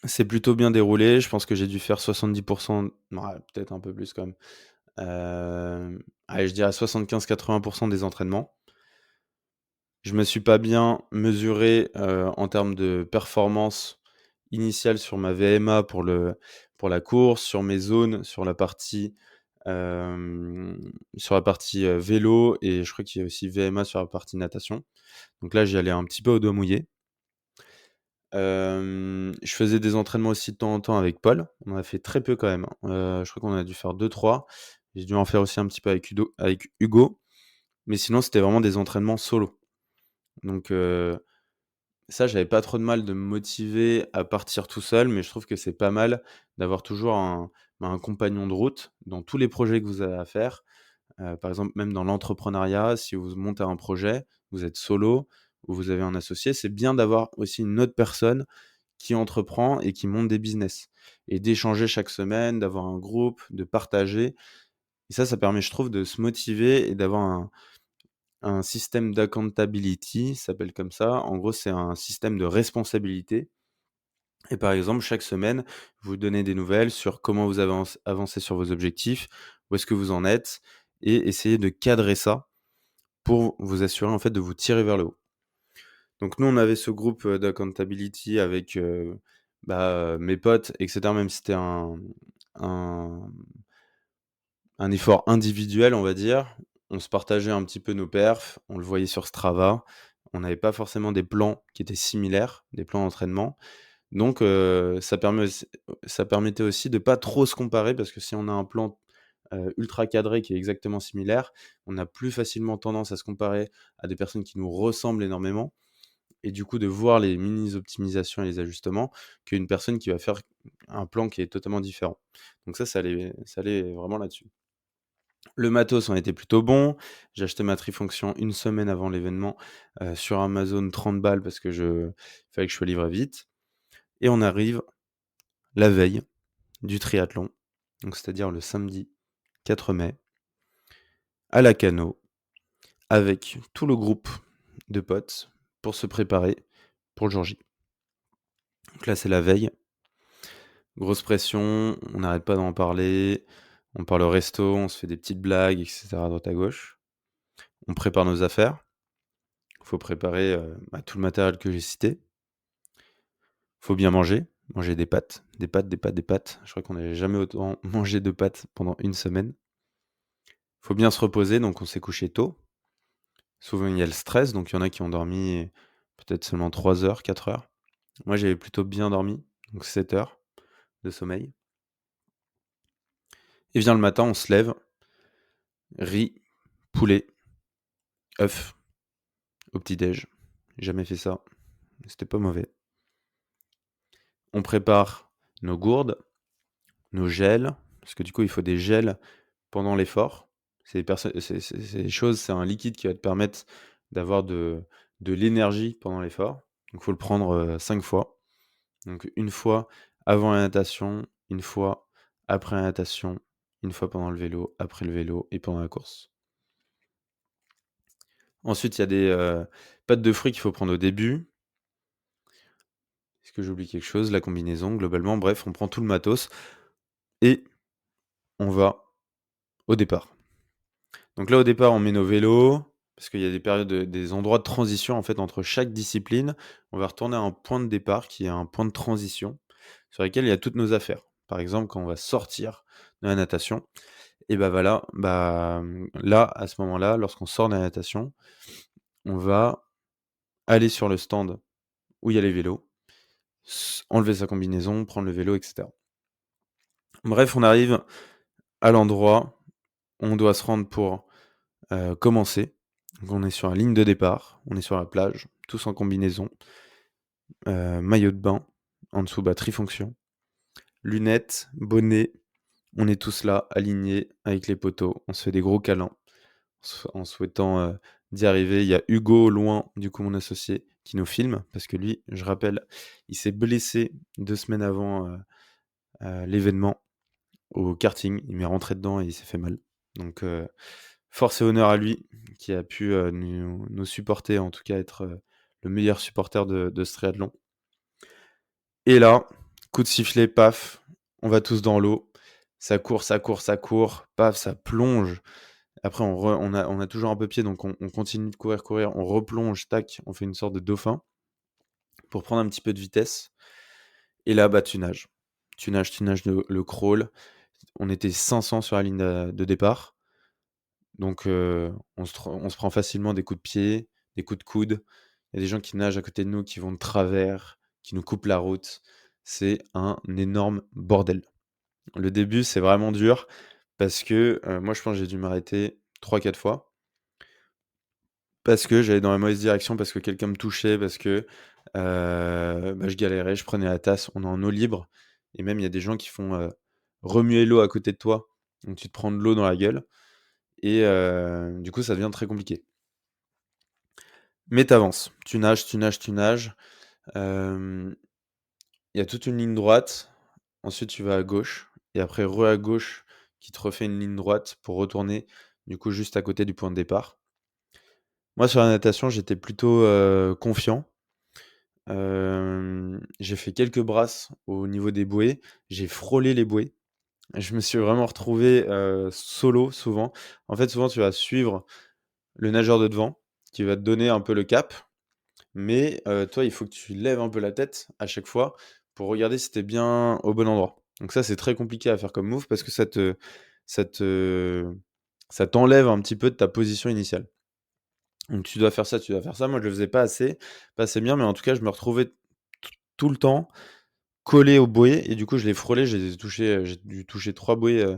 s'est plutôt bien déroulé. Je pense que j'ai dû faire 70, ouais, peut-être un peu plus quand même. Allez, je dirais 75-80 des entraînements. Je me suis pas bien mesuré, en termes de performance initiale sur ma VMA pour la course, sur mes zones, sur la partie, vélo et je crois qu'il y a aussi VMA sur la partie natation. Donc là, j'y allais un petit peu au doigt mouillé. Je faisais des entraînements aussi de temps en temps avec Paul. On en a fait très peu quand même, hein. Je crois qu'on a dû faire 2-3. J'ai dû en faire aussi un petit peu avec Hugo, mais sinon, c'était vraiment des entraînements solo. Donc ça, j'avais pas trop de mal de me motiver à partir tout seul, mais je trouve que c'est pas mal d'avoir toujours un compagnon de route dans tous les projets que vous avez à faire. Par exemple, même dans l'entrepreneuriat, si vous montez un projet, vous êtes solo ou vous avez un associé, c'est bien d'avoir aussi une autre personne qui entreprend et qui monte des business et d'échanger chaque semaine, d'avoir un groupe, de partager et ça permet, je trouve, de se motiver et d'avoir un système d'accountability, ça s'appelle comme ça. En gros, c'est un système de responsabilité et par exemple, chaque semaine, vous donnez des nouvelles sur comment vous avez avancé sur vos objectifs, où est-ce que vous en êtes et essayez de cadrer ça pour vous assurer, en fait, de vous tirer vers le haut. Donc nous, on avait ce groupe, d'accountability avec, mes potes et cetera, même si c'était un un effort individuel, on va dire. On se partageait un petit peu nos perfs, on le voyait sur Strava. On n'avait pas forcément des plans qui étaient similaires, des plans d'entraînement. Donc ça permettait aussi de pas trop se comparer parce que si on a un plan, ultra cadré qui est exactement similaire, on a plus facilement tendance à se comparer à des personnes qui nous ressemblent énormément et du coup de voir les mini optimisations et les ajustements qu'une personne qui va faire un plan qui est totalement différent. Donc ça allait vraiment là-dessus. Le matos en était plutôt bon. J'ai acheté ma trifonction une semaine avant l'événement, sur Amazon 30 balles parce que fallait que je sois livré vite et on arrive la veille du triathlon, donc c'est-à-dire le samedi 4 mai, à Lacanau, avec tout le groupe de potes pour se préparer pour le jour J. Donc là, c'est la veille, grosse pression, on n'arrête pas d'en parler, on parle au resto, on se fait des petites blagues et cetera à droite à gauche. On prépare nos affaires. Il faut préparer, tout le matériel que j'ai cité. Faut bien manger, manger des pâtes, des pâtes, des pâtes, des pâtes. Je crois qu'on n'avait jamais autant mangé de pâtes pendant une semaine. Faut bien se reposer, donc on s'est couché tôt. Souvent, il y a le stress, donc il y en a qui ont dormi peut-être seulement 3 heures, 4 heures. Moi, j'avais plutôt bien dormi, donc 7 heures de sommeil. Et vient le matin, on se lève, riz, poulet, œuf au petit-déj. J'ai jamais fait ça, c'était pas mauvais. On prépare nos gourdes, nos gels, parce que du coup, il faut des gels pendant l'effort. C'est des choses, c'est un liquide qui va te permettre d'avoir de l'énergie pendant l'effort. Donc, il faut le prendre 5 fois. Donc, une fois avant la natation, une fois après la natation, une fois pendant le vélo, après le vélo et pendant la course. Ensuite, il y a des pâtes de fruits qu'il faut prendre au début. Est-ce que j'oublie quelque chose? La combinaison, globalement, bref, on prend tout le matos et on va au départ. Donc là, au départ, on met nos vélos, parce qu'il y a des périodes, des endroits de transition en fait entre chaque discipline. On va retourner à un point de départ qui est un point de transition sur lequel il y a toutes nos affaires. Par exemple, quand on va sortir de la natation, et ben voilà, là, à ce moment-là, lorsqu'on sort de la natation, on va aller sur le stand où il y a les vélos, enlever sa combinaison, prendre le vélo, etc. Bref, on arrive à l'endroit où on doit se rendre pour commencer. Donc on est sur la ligne de départ, on est sur la plage, tous en combinaison, maillot de bain, en dessous trifonction, lunettes, bonnet, on est tous là, alignés avec les poteaux, on se fait des gros câlins, en souhaitant d'y arriver. Il y a Hugo au loin, du coup mon associé, qui nous filme, parce que lui, je rappelle, il s'est blessé 2 semaines avant l'événement au karting, il m'est rentré dedans et il s'est fait mal. Donc force et honneur à lui qui a pu nous supporter, en tout cas être le meilleur supporter de ce triathlon. Et là, coup de sifflet, paf, on va tous dans l'eau. Ça court, ça court, ça court, paf, ça plonge. Après, on a toujours un peu pied, donc on continue de courir, on replonge, tac, on fait une sorte de dauphin pour prendre un petit peu de vitesse. Et là, tu nages. Tu nages le crawl. On était 500 sur la ligne de départ. Donc on se prend facilement des coups de pied, des coups de coude. Il y a des gens qui nagent à côté de nous, qui vont de travers, qui nous coupent la route. C'est un énorme bordel. Le début, c'est vraiment dur parce que moi, je pense que j'ai dû m'arrêter 3-4 fois parce que j'allais dans la mauvaise direction, parce que quelqu'un me touchait, parce que je galérais, je prenais la tasse. On est en eau libre et même il y a des gens qui font remuer l'eau à côté de toi. Donc tu te prends de l'eau dans la gueule et du coup, ça devient très compliqué. Mais t'avances, tu nages, tu nages, tu nages. Il y a toute une ligne droite. Ensuite, tu vas à gauche et après à gauche qui te refait une ligne droite pour retourner, du coup, juste à côté du point de départ. Moi, sur la natation, j'étais plutôt confiant. J'ai fait quelques brasses au niveau des bouées. J'ai frôlé les bouées. Je me suis vraiment retrouvé solo souvent. En fait, souvent, tu vas suivre le nageur de devant qui va te donner un peu le cap. Mais toi, il faut que tu lèves un peu la tête à chaque fois pour regarder si tu bien au bon endroit. Donc ça, c'est très compliqué à faire comme move parce que ça te ça t'enlève un petit peu de ta position initiale. Donc tu dois faire ça, tu dois faire ça. Moi, je le faisais pas assez bien, mais en tout cas, je me retrouvais tout le temps collé aux bouées et du coup, je les frôlais, j'ai dû toucher 3 bouées,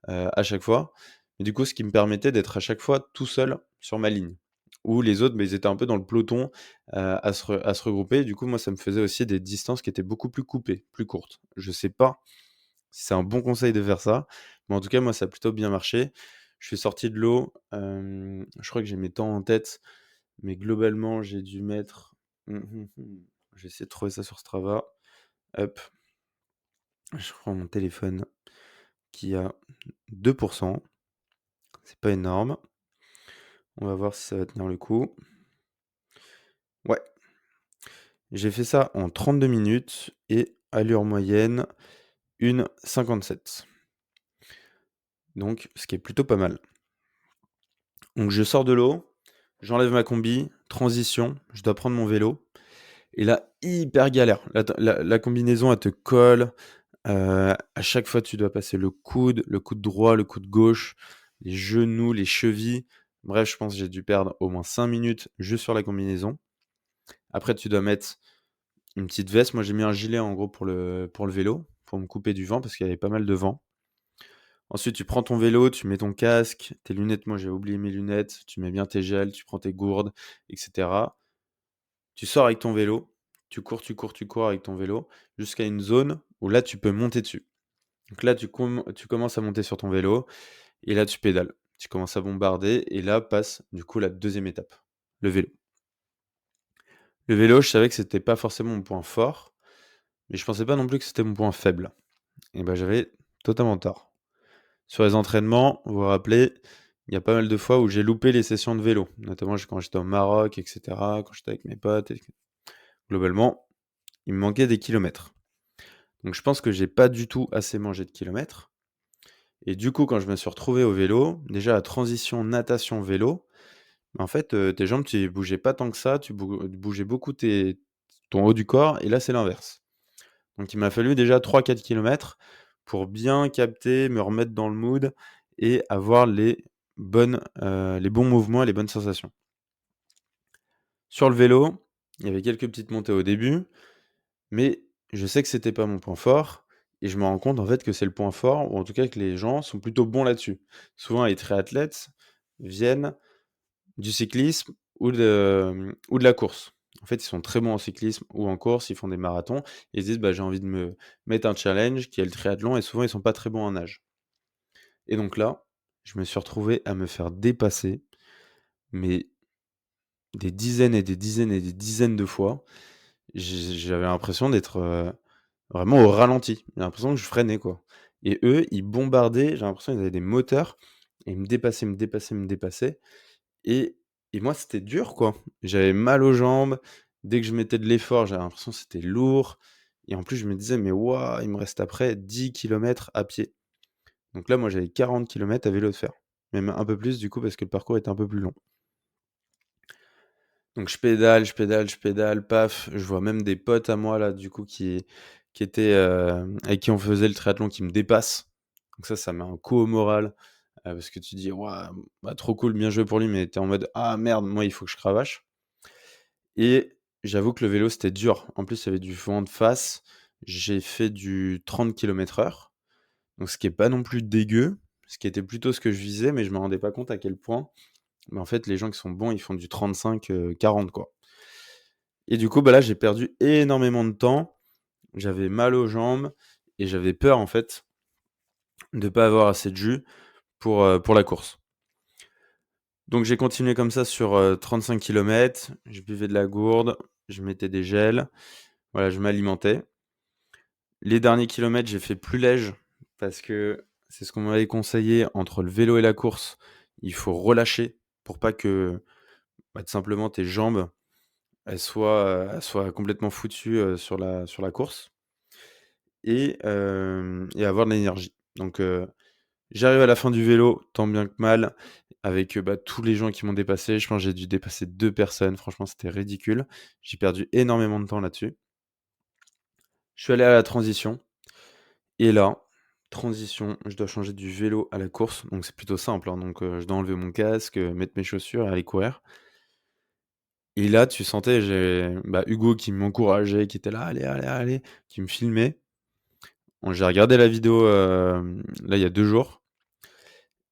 à chaque fois et du coup, ce qui me permettait d'être à chaque fois tout seul sur ma ligne. Où les autres, ils étaient un peu dans le peloton, à se regrouper. Du coup, moi, ça me faisait aussi des distances qui étaient beaucoup plus coupées, plus courtes. Je sais pas si c'est un bon conseil de faire ça, mais en tout cas, moi, ça a plutôt bien marché. Je suis sorti de l'eau, je crois que j'ai mes temps en tête, mais globalement, j'ai dû mettre je vais essayer de trouver ça sur Strava. Hop, je prends mon téléphone qui a 2, c'est pas énorme. On va voir si ça va tenir le coup. Ouais, j'ai fait ça en 32 minutes et allure moyenne 1,57. Donc ce qui est plutôt pas mal. Donc je sors de l'eau, j'enlève ma combi, transition, je dois prendre mon vélo et là, hyper galère. La combinaison, elle te colle, à chaque fois, tu dois passer le coude droit, le coude gauche, les genoux, les chevilles. Bref, je pense que j'ai dû perdre au moins 5 minutes juste sur la combinaison. Après, tu dois mettre une petite veste. Moi, j'ai mis un gilet en gros pour le vélo, pour me couper du vent parce qu'il y avait pas mal de vent. Ensuite, tu prends ton vélo, tu mets ton casque, tes lunettes. Moi, j'ai oublié mes lunettes. Tu mets bien tes gels, tu prends tes gourdes, etc. Tu sors avec ton vélo, tu cours avec ton vélo jusqu'à une zone où là, tu peux monter dessus. Donc là, tu commences à monter sur ton vélo et là, tu pédales. Tu commences à bombarder et là passe du coup la deuxième étape, le vélo. Le vélo, je savais que c'était pas forcément mon point fort, mais je pensais pas non plus que c'était mon point faible. Et ben, j'avais totalement tort. Sur les entraînements, vous vous rappelez, il y a pas mal de fois où j'ai loupé les sessions de vélo, notamment quand j'étais au Maroc, etc., quand j'étais avec mes potes. Globalement, il me manquait des kilomètres. Donc je pense que j'ai pas du tout assez mangé de kilomètres. Et du coup, quand je me suis retrouvé au vélo, déjà la transition natation-vélo, en fait, tes jambes, tu bougeais pas tant que ça, tu bougeais beaucoup ton haut du corps, et là, c'est l'inverse. Donc il m'a fallu déjà 3-4 kilomètres pour bien capter, me remettre dans le mood et avoir les bons mouvements et les bonnes sensations. Sur le vélo, il y avait quelques petites montées au début, mais je sais que c'était pas mon point fort et je me rends compte en fait que c'est le point fort, ou en tout cas que les gens sont plutôt bons là-dessus. Souvent les triathlètes viennent du cyclisme ou de la course. En fait, ils sont très bons en cyclisme ou en course, ils font des marathons et ils se disent: «Bah, j'ai envie de me mettre un challenge qui est le triathlon», et souvent ils sont pas très bons en nage. Et donc là, je me suis retrouvé à me faire dépasser, mais des dizaines et des dizaines et des dizaines de fois. J'avais l'impression d'être, vraiment au ralenti. J'ai l'impression que je freinais, quoi. Et eux, ils bombardaient, j'ai l'impression qu'ils avaient des moteurs et ils me dépassaient, me dépassaient, me dépassaient. Et moi, c'était dur, quoi. J'avais mal aux jambes. Dès que je mettais de l'effort, j'avais l'impression que c'était lourd. Et en plus, je me disais: «Mais waouh, il me reste après 10 kilomètres à pied». Donc là, moi, j'avais 40 kilomètres à vélo de fer. Même un peu plus, du coup, parce que le parcours était un peu plus long. Donc je pédale, je pédale, je pédale, paf, je vois même des potes à moi là, du coup, qui étaient, avec qui on faisait le triathlon, qui me dépassent. Donc ça met un coup au moral, parce que tu dis: «Waouh, bah, trop cool, bien joué pour lui», mais tu es en mode: «Ah merde, moi, il faut que je cravache». Et j'avoue que le vélo, c'était dur. En plus, il y avait du vent de face. J'ai fait du 30 km/h, donc ce qui est pas non plus dégueu, ce qui était plutôt ce que je visais, mais je me rendais pas compte à quel point, mais en fait, les gens qui sont bons, ils font du 35, 40, quoi. Et du coup, bah, là, j'ai perdu énormément de temps. J'avais mal aux jambes et j'avais peur, en fait, de pas avoir assez de jus pour la course. Donc j'ai continué comme ça sur, 35 kilomètres. Je buvais de la gourde, je mettais des gels, voilà, je m'alimentais. Les derniers kilomètres, j'ai fait plus léger parce que c'est ce qu'on m'avait conseillé entre le vélo et la course. Il faut relâcher pour pas que, bah, tout simplement tes jambes, elles soient complètement foutues, sur la course, et avoir de l'énergie. Donc j'arrive à la fin du vélo, tant bien que mal, avec, bah, tous les gens qui m'ont dépassé. Je pense que j'ai dû dépasser 2 personnes. Franchement, c'était ridicule. J'ai perdu énormément de temps là-dessus. Je suis allé à la transition. Et là, transition, je dois changer du vélo à la course, donc c'est plutôt simple, hein, donc je dois enlever mon casque, mettre mes chaussures et aller courir. Et là, tu sentais, bah, Hugo qui m'encourageait, qui était là: «Allez, allez, allez», qui me filmait. Bon, j'ai regardé la vidéo, là, il y a 2 jours,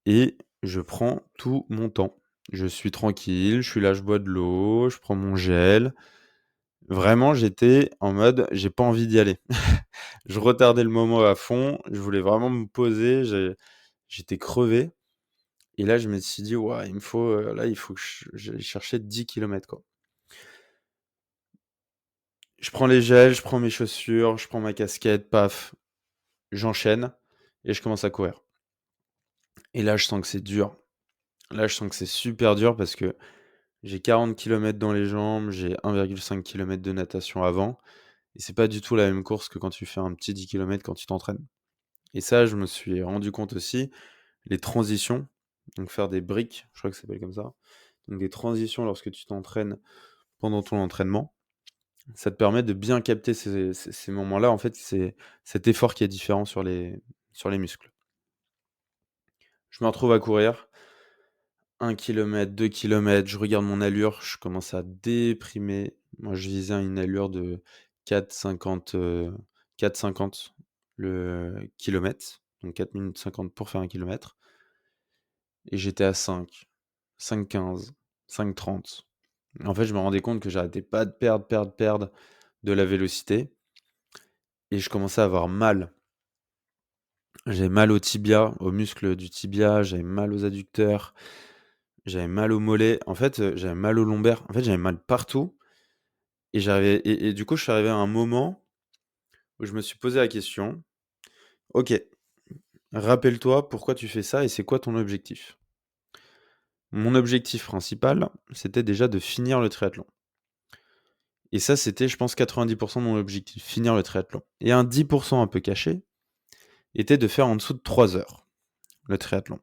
et je prends tout mon temps. Je suis tranquille, je suis là, je bois de l'eau, je prends mon gel. Vraiment, j'étais en mode: «J'ai pas envie d'y aller». Je retardais le moment à fond, je voulais vraiment me poser, j'étais crevé. Et là, je me suis dit: «Waouh, il faut que j'aille chercher 10 kilomètres, quoi». Je prends les gels, je prends mes chaussures, je prends ma casquette, paf, j'enchaîne et je commence à courir. Et là, je sens que c'est dur. Là, je sens que c'est super dur parce que j'ai 40 kilomètres dans les jambes, j'ai 1,5 kilomètres de natation avant, et c'est pas du tout la même course que quand tu fais un petit 10 kilomètres quand tu t'entraînes. Et ça, je me suis rendu compte aussi, les transitions, donc faire des briques, je crois que ça s'appelle comme ça, donc des transitions lorsque tu t'entraînes pendant ton entraînement. Ça te permet de bien capter ces moments-là. En fait, c'est cet effort qui est différent sur les muscles. Je me retrouve à courir 1 kilomètre, 2 kilomètres, je regarde mon allure, je commence à déprimer. Moi, je visais une allure de 4,50, 4,50 le kilomètre. donc 4 minutes 50 pour faire 1 kilomètre. Et j'étais à 5, 5,15, 5,30. En fait, je me rendais compte que j'arrêtais pas de perdre de la vélocité et je commençais à avoir mal. J'avais mal au tibia, aux muscles du tibia, j'avais mal aux adducteurs, j'avais mal aux mollets. En fait, j'avais mal au lombaire. En fait, j'avais mal partout et du coup, je suis arrivé à un moment où je me suis posé la question: «OK, rappelle-toi pourquoi tu fais ça et c'est quoi ton objectif?» Mon objectif principal, c'était déjà de finir le triathlon. Et ça, c'était, je pense, 90 de mon objectif, finir le triathlon. Et un 10 un peu caché était de faire en dessous de 3 heures le triathlon.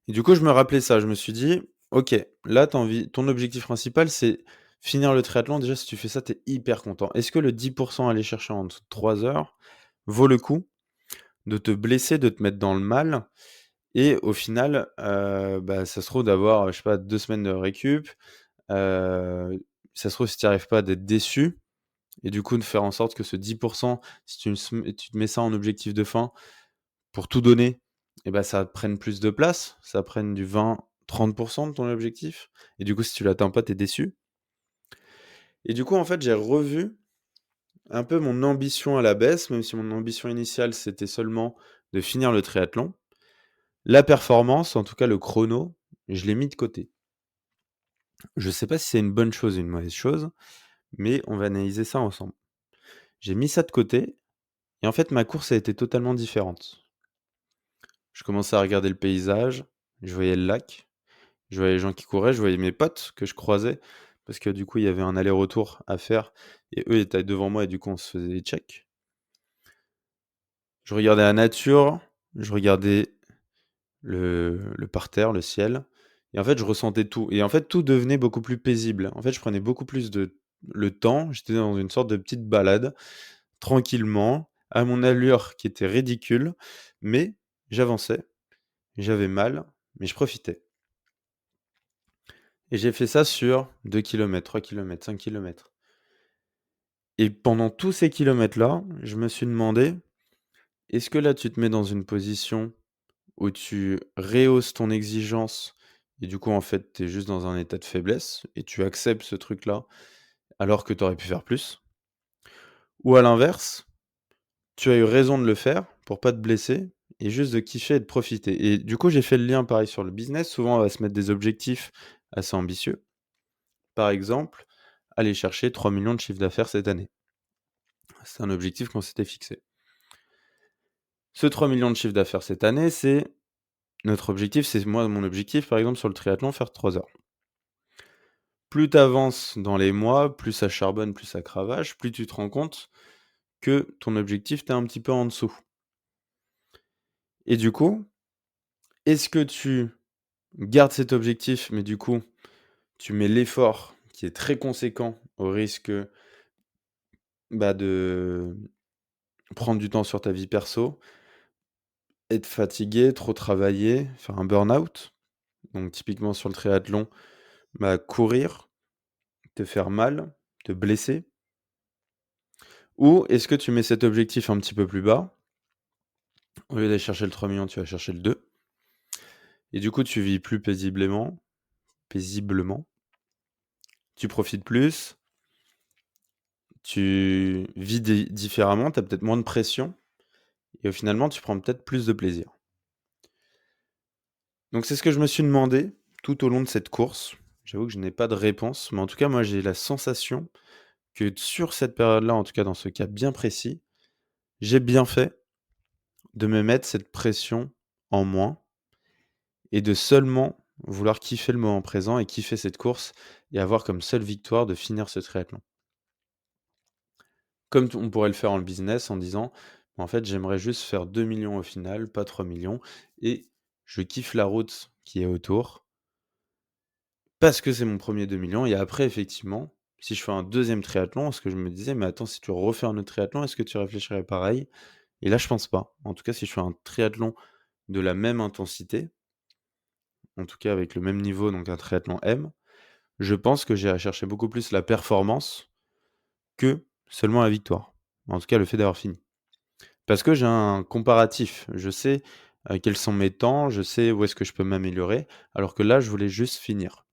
Et du coup, je me rappelais ça. Je me suis dit: «OK, là, ton objectif principal, c'est finir le triathlon. Déjà, si tu fais ça, tu es hyper content. Est-ce que le 10 aller chercher en dessous de 3 heures vaut le coup de te blesser, de te mettre dans le mal et au final, ça se trouve d'avoir, je sais pas, 2 semaines de récup, ça se trouve, si tu n'y arrives pas, d'être déçu et du coup de faire en sorte que ce 10 si tu te mets ça en objectif de fin pour tout donner et ça prenne plus de place, ça prenne du 20-30 de ton objectif et du coup si tu l'atteins pas, tu es déçu. Et du coup, en fait, j'ai revu un peu mon ambition à la baisse, même si mon ambition initiale, c'était seulement de finir le triathlon. La performance, en tout cas le chrono, je l'ai mis de côté. Je sais pas si c'est une bonne chose ou une mauvaise chose, mais on va analyser ça ensemble. J'ai mis ça de côté et en fait, ma course a été totalement différente. Je commençais à regarder le paysage, je voyais le lac, je voyais les gens qui couraient, je voyais mes potes que je croisais parce que du coup, il y avait un aller-retour à faire et eux étaient devant moi et du coup, on se faisait des checks. Je regardais la nature, je regardais le parterre, le ciel et en fait, je ressentais tout et en fait, tout devenait beaucoup plus paisible. En fait, je prenais beaucoup plus le temps, j'étais dans une sorte de petite balade, tranquillement, à mon allure qui était ridicule, mais j'avançais, j'avais mal, mais je profitais. Et j'ai fait ça sur 2 kilomètres, 3 kilomètres, 5 kilomètres. Et pendant tous ces kilomètres-là, je me suis demandé: «Est-ce que là, tu te mets dans une position où tu rehausses ton exigence et du coup, en fait, tu es juste dans un état de faiblesse et tu acceptes ce truc-là alors que tu aurais pu faire plus? Ou à l'inverse, tu as eu raison de le faire pour pas te blesser et juste de kiffer et de profiter?» Et du coup, j'ai fait le lien pareil sur le business. Souvent, on va se mettre des objectifs assez ambitieux. Par exemple, aller chercher 3 millions de chiffre d'affaires cette année. C'est un objectif qu'on s'était fixé. Ce 3 millions de chiffre d'affaires cette année, c'est notre objectif, c'est moi, mon objectif, par exemple, sur le triathlon, faire 3 heures. Plus tu avances dans les mois, plus ça charbonne, plus ça cravache, plus tu te rends compte que ton objectif, tu es un petit peu en dessous. Et du coup, est-ce que tu gardes cet objectif, mais du coup, tu mets l'effort qui est très conséquent au risque de prendre du temps sur ta vie perso, être fatigué, trop travailler, faire un burn-out? Donc typiquement sur le triathlon, courir, te faire mal, te blesser? Ou est-ce que tu mets cet objectif un petit peu plus bas? Au lieu d'aller chercher le 3 millions, tu vas chercher le 2 et du coup, tu vis plus paisiblement, tu profites plus, tu vis différemment, tu as peut-être moins de pression et finalement, tu prends peut-être plus de plaisir. Donc c'est ce que je me suis demandé tout au long de cette course. J'avoue que je n'ai pas de réponse, mais en tout cas, moi, j'ai la sensation que sur cette période-là, en tout cas dans ce cas bien précis, j'ai bien fait de me mettre cette pression en moins et de seulement vouloir kiffer le moment présent et kiffer cette course et avoir comme seule victoire de finir ce triathlon. Comme on pourrait le faire en business en disant: «En fait, j'aimerais juste faire 2 millions au final, pas 3 millions et je kiffe la route qui est autour parce que c'est mon premier 2 millions et après effectivement, si je fais un deuxième triathlon», parce que je me disais: «Mais attends, si tu refais un autre triathlon, est-ce que tu réfléchirais pareil?» Et là, je pense pas. En tout cas, si je fais un triathlon de la même intensité, en tout cas avec le même niveau, donc un triathlon M, je pense que j'irai chercher beaucoup plus la performance que seulement la victoire. En tout cas, le fait d'avoir fini. Parce que j'ai un comparatif. Je sais, quels sont mes temps, je sais où est-ce que je peux m'améliorer, alors que là, je voulais juste finir.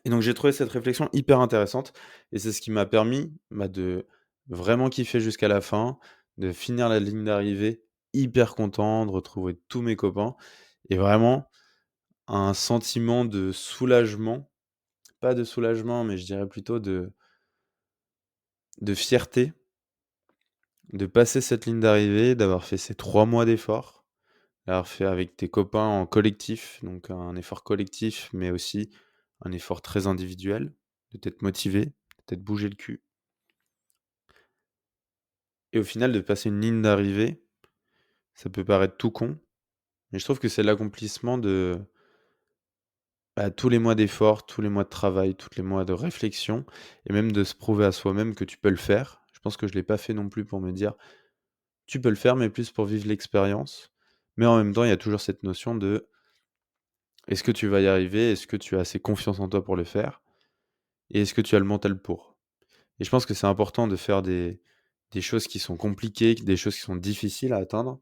Et donc j'ai trouvé cette réflexion hyper intéressante et c'est ce qui m'a permis, de vraiment kiffer jusqu'à la fin, de finir la ligne d'arrivée hyper content, de retrouver tous mes copains et vraiment un sentiment de soulagement, pas de soulagement, mais je dirais plutôt de fierté de passer cette ligne d'arrivée, d'avoir fait ces 3 mois d'efforts, d'avoir fait avec tes copains en collectif, donc un effort collectif, mais aussi un effort très individuel, de t'être motivé, de t'être bougé le cul et au final de passer une ligne d'arrivée, ça peut paraître tout con, mais je trouve que c'est l'accomplissement de, tous les mois d'efforts, tous les mois de travail, tous les mois de réflexion et même de se prouver à soi-même que tu peux le faire. Je pense que je l'ai pas fait non plus pour me dire: «Tu peux le faire», mais plus pour vivre l'expérience. Mais en même temps, il y a toujours cette notion de: «Est-ce que tu vas y arriver? Est-ce que tu as assez confiance en toi pour le faire? Et est-ce que tu as le mental pour?» Et je pense que c'est important de faire des choses qui sont compliquées, des choses qui sont difficiles à atteindre,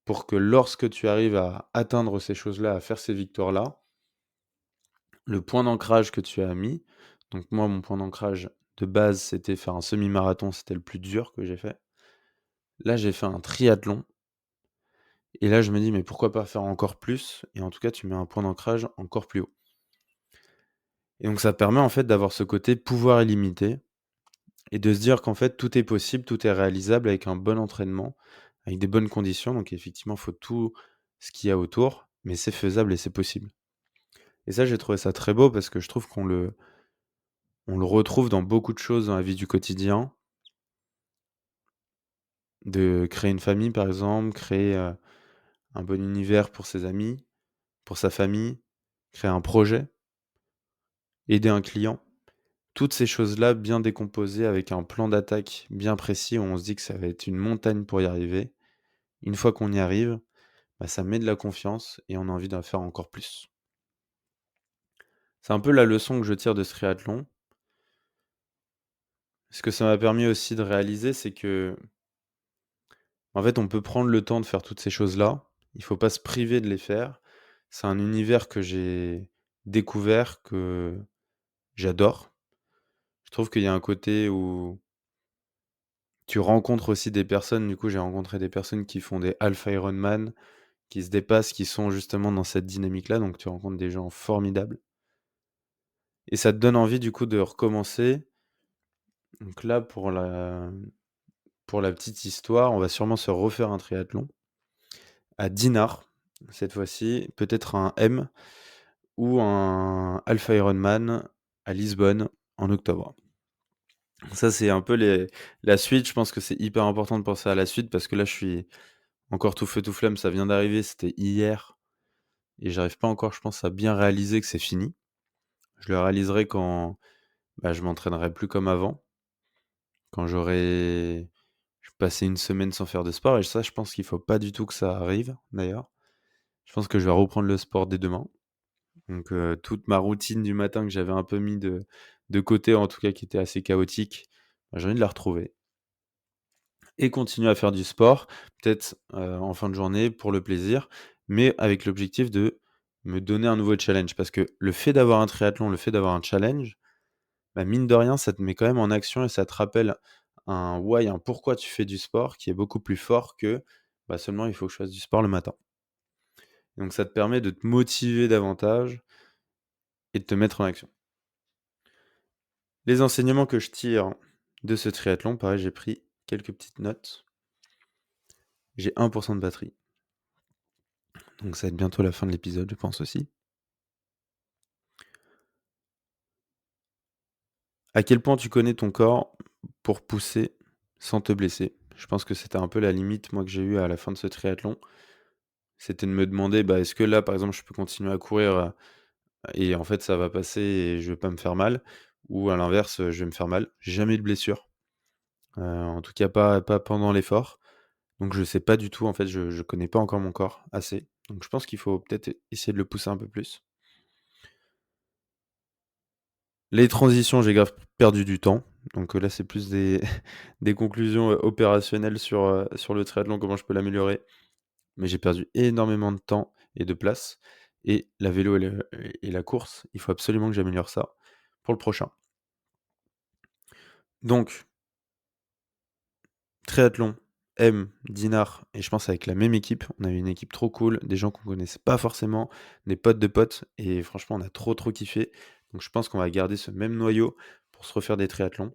pour que lorsque tu arrives à atteindre ces choses-là, à faire ces victoires-là, le point d'ancrage que tu as mis, donc moi, mon point d'ancrage de base, c'était faire un semi-marathon, c'était le plus dur que j'ai fait. Là, j'ai fait un triathlon et là, je me dis: «Mais pourquoi pas faire encore plus?» Et en tout cas, tu mets un point d'ancrage encore plus haut. Et donc ça permet en fait d'avoir ce côté pouvoir illimité et de se dire qu'en fait tout est possible, tout est réalisable avec un bon entraînement, avec des bonnes conditions. Donc effectivement, il faut tout ce qu'il y a autour, mais c'est faisable et c'est possible. Et ça, j'ai trouvé ça très beau parce que je trouve on le retrouve dans beaucoup de choses dans la vie du quotidien, de créer une famille par exemple, créer, un bon univers pour ses amis, pour sa famille, créer un projet, aider un client. Toutes ces choses-là bien décomposées avec un plan d'attaque bien précis où on se dit que ça va être une montagne pour y arriver. Une fois qu'on y arrive, ça met de la confiance et on a envie d'en faire encore plus. C'est un peu la leçon que je tire de ce triathlon. Ce que ça m'a permis aussi de réaliser, c'est que, en fait, on peut prendre le temps de faire toutes ces choses-là. Il faut pas se priver de les faire. C'est un univers que j'ai découvert, que j'adore. Je trouve qu'il y a un côté où tu rencontres aussi des personnes, du coup, j'ai rencontré des personnes qui font des Alpha Ironman, qui se dépassent, qui sont justement dans cette dynamique-là, donc tu rencontres des gens formidables et ça te donne envie, du coup, de recommencer. Donc là, pour la petite histoire, on va sûrement se refaire un triathlon à Dinard, cette fois-ci, peut-être un M ou un Alpha Ironman à Lisbonne en octobre. Ça, c'est un peu la suite. Je pense que c'est hyper important de penser à la suite parce que là, je suis encore tout feu tout flamme. Ça vient d'arriver, c'était hier et j'arrive pas encore, je pense, à bien réaliser que c'est fini. Je le réaliserai quand je m'entraînerai plus comme avant, quand j'aurai passé une semaine sans faire de sport. Et ça, je pense qu'il faut pas du tout que ça arrive, d'ailleurs. Je pense que je vais reprendre le sport dès demain. Donc, toute ma routine du matin que j'avais un peu mis de côté, en tout cas qui était assez chaotique, j'ai envie de la retrouver et continuer à faire du sport, peut-être, en fin de journée pour le plaisir, mais avec l'objectif de me donner un nouveau challenge. Parce que le fait d'avoir un triathlon, le fait d'avoir un challenge, mine de rien, ça te met quand même en action et ça te rappelle un why, un pourquoi tu fais du sport qui est beaucoup plus fort que, seulement il faut que je fasse du sport le matin. Donc ça te permet de te motiver davantage et de te mettre en action. Les enseignements que je tire de ce triathlon, pareil, j'ai pris quelques petites notes. J'ai 1 de batterie, donc ça va être bientôt la fin de l'épisode, je pense aussi. À quel point tu connais ton corps pour pousser sans te blesser? Je pense que c'était un peu la limite, moi, que j'ai eue à la fin de ce triathlon. C'était de me demander, est-ce que là, par exemple, je peux continuer à courir, et en fait, ça va passer et je vais pas me faire mal? Ou à l'inverse, je vais me faire mal? J'ai jamais eu de blessure, en tout cas pas pendant l'effort. Donc je sais pas du tout, en fait, je connais pas encore mon corps assez. Donc je pense qu'il faut peut-être essayer de le pousser un peu plus. Les transitions, j'ai grave perdu du temps. Donc là, c'est plus des des conclusions, opérationnelles sur le triathlon, comment je peux l'améliorer. Mais j'ai perdu énormément de temps et de place et la vélo et la course, il faut absolument que j'améliore ça pour le prochain. Donc triathlon, M, Dinard et je pense avec la même équipe. On avait une équipe trop cool, des gens qu'on connaissait pas forcément, des potes de potes et franchement, on a trop kiffé. Donc je pense qu'on va garder ce même noyau pour se refaire des triathlons.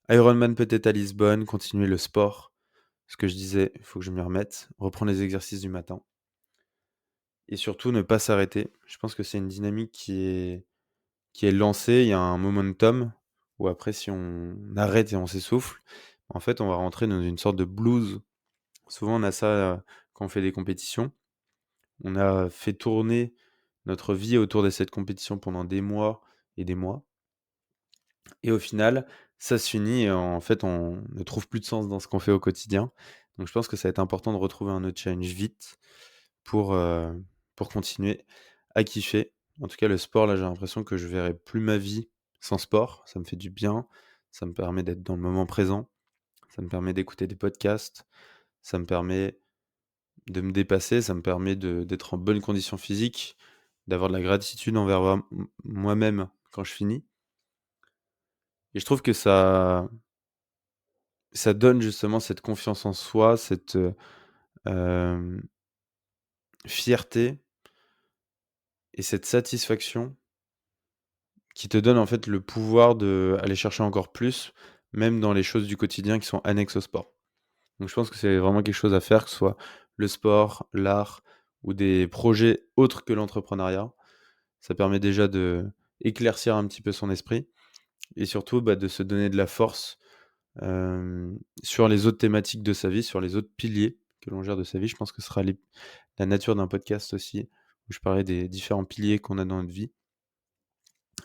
Ironman peut-être à Lisbonne, continuer le sport. Ce que je disais, il faut que je m'y remette, reprendre les exercices du matin et surtout ne pas s'arrêter. Je pense que c'est une dynamique qui est lancée, il y a un momentum où après si on arrête et on s'essouffle, en fait, on va rentrer dans une sorte de blues. Souvent, on a ça, quand on fait des compétitions. On a fait tourner notre vie autour de cette compétition pendant des mois et des mois et au final, ça se finit et en fait, on ne trouve plus de sens dans ce qu'on fait au quotidien. Donc je pense que ça va être important de retrouver un autre challenge vite pour, heu, pour continuer à kiffer. En tout cas, le sport, là, j'ai l'impression que je verrai plus ma vie sans sport. Ça me fait du bien, ça me permet d'être dans le moment présent, ça me permet d'écouter des podcasts, ça me permet de me dépasser, ça me permet d'être en bonne condition physique, d'avoir de la gratitude envers moi-même quand je finis et je trouve que ça donne justement cette confiance en soi, cette, hem, fierté et cette satisfaction qui te donne en fait le pouvoir d'aller chercher encore plus, même dans les choses du quotidien qui sont annexes au sport. Donc je pense que c'est vraiment quelque chose à faire, que ce soit le sport, l'art ou des projets autres que l'entrepreneuriat. Ça permet déjà d'éclaircir un petit peu son esprit et surtout, bah, de se donner de la force, sur les autres thématiques de sa vie, sur les autres piliers que l'on gère de sa vie. Je pense que ce sera la nature d'un podcast aussi, où je parlais des différents piliers qu'on a dans notre vie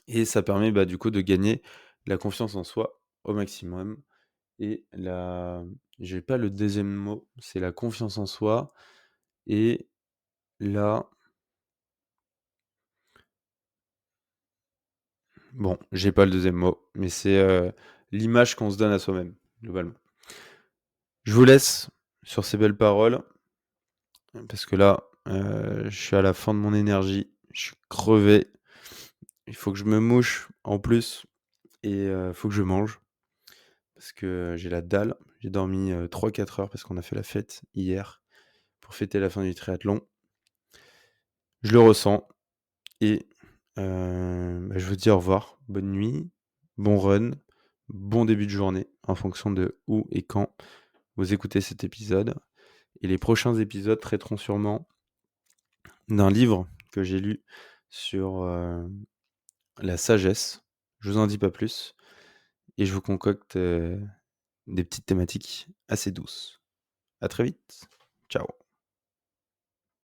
et ça permet, bah, du coup, de gagner la confiance en soi au maximum et la j'ai pas le deuxième mot, c'est la confiance en soi et la bon, j'ai pas le deuxième mot, mais c'est, l'image qu'on se donne à soi-même, globalement. Je vous laisse sur ces belles paroles, parce que là, je suis à la fin de mon énergie, je suis crevé, il faut que je me mouche en plus et faut que je mange parce que j'ai la dalle. J'ai dormi, 3-4 heures parce qu'on a fait la fête hier pour fêter la fin du triathlon. Je le ressens et bah, je vous dis au revoir, bonne nuit, bon run, bon début de journée en fonction de où et quand vous écoutez cet épisode et les prochains épisodes traiteront sûrement d'un livre que j'ai lu sur, la sagesse. Je vous en dis pas plus et je vous concocte, des petites thématiques assez douces. À très vite. Ciao.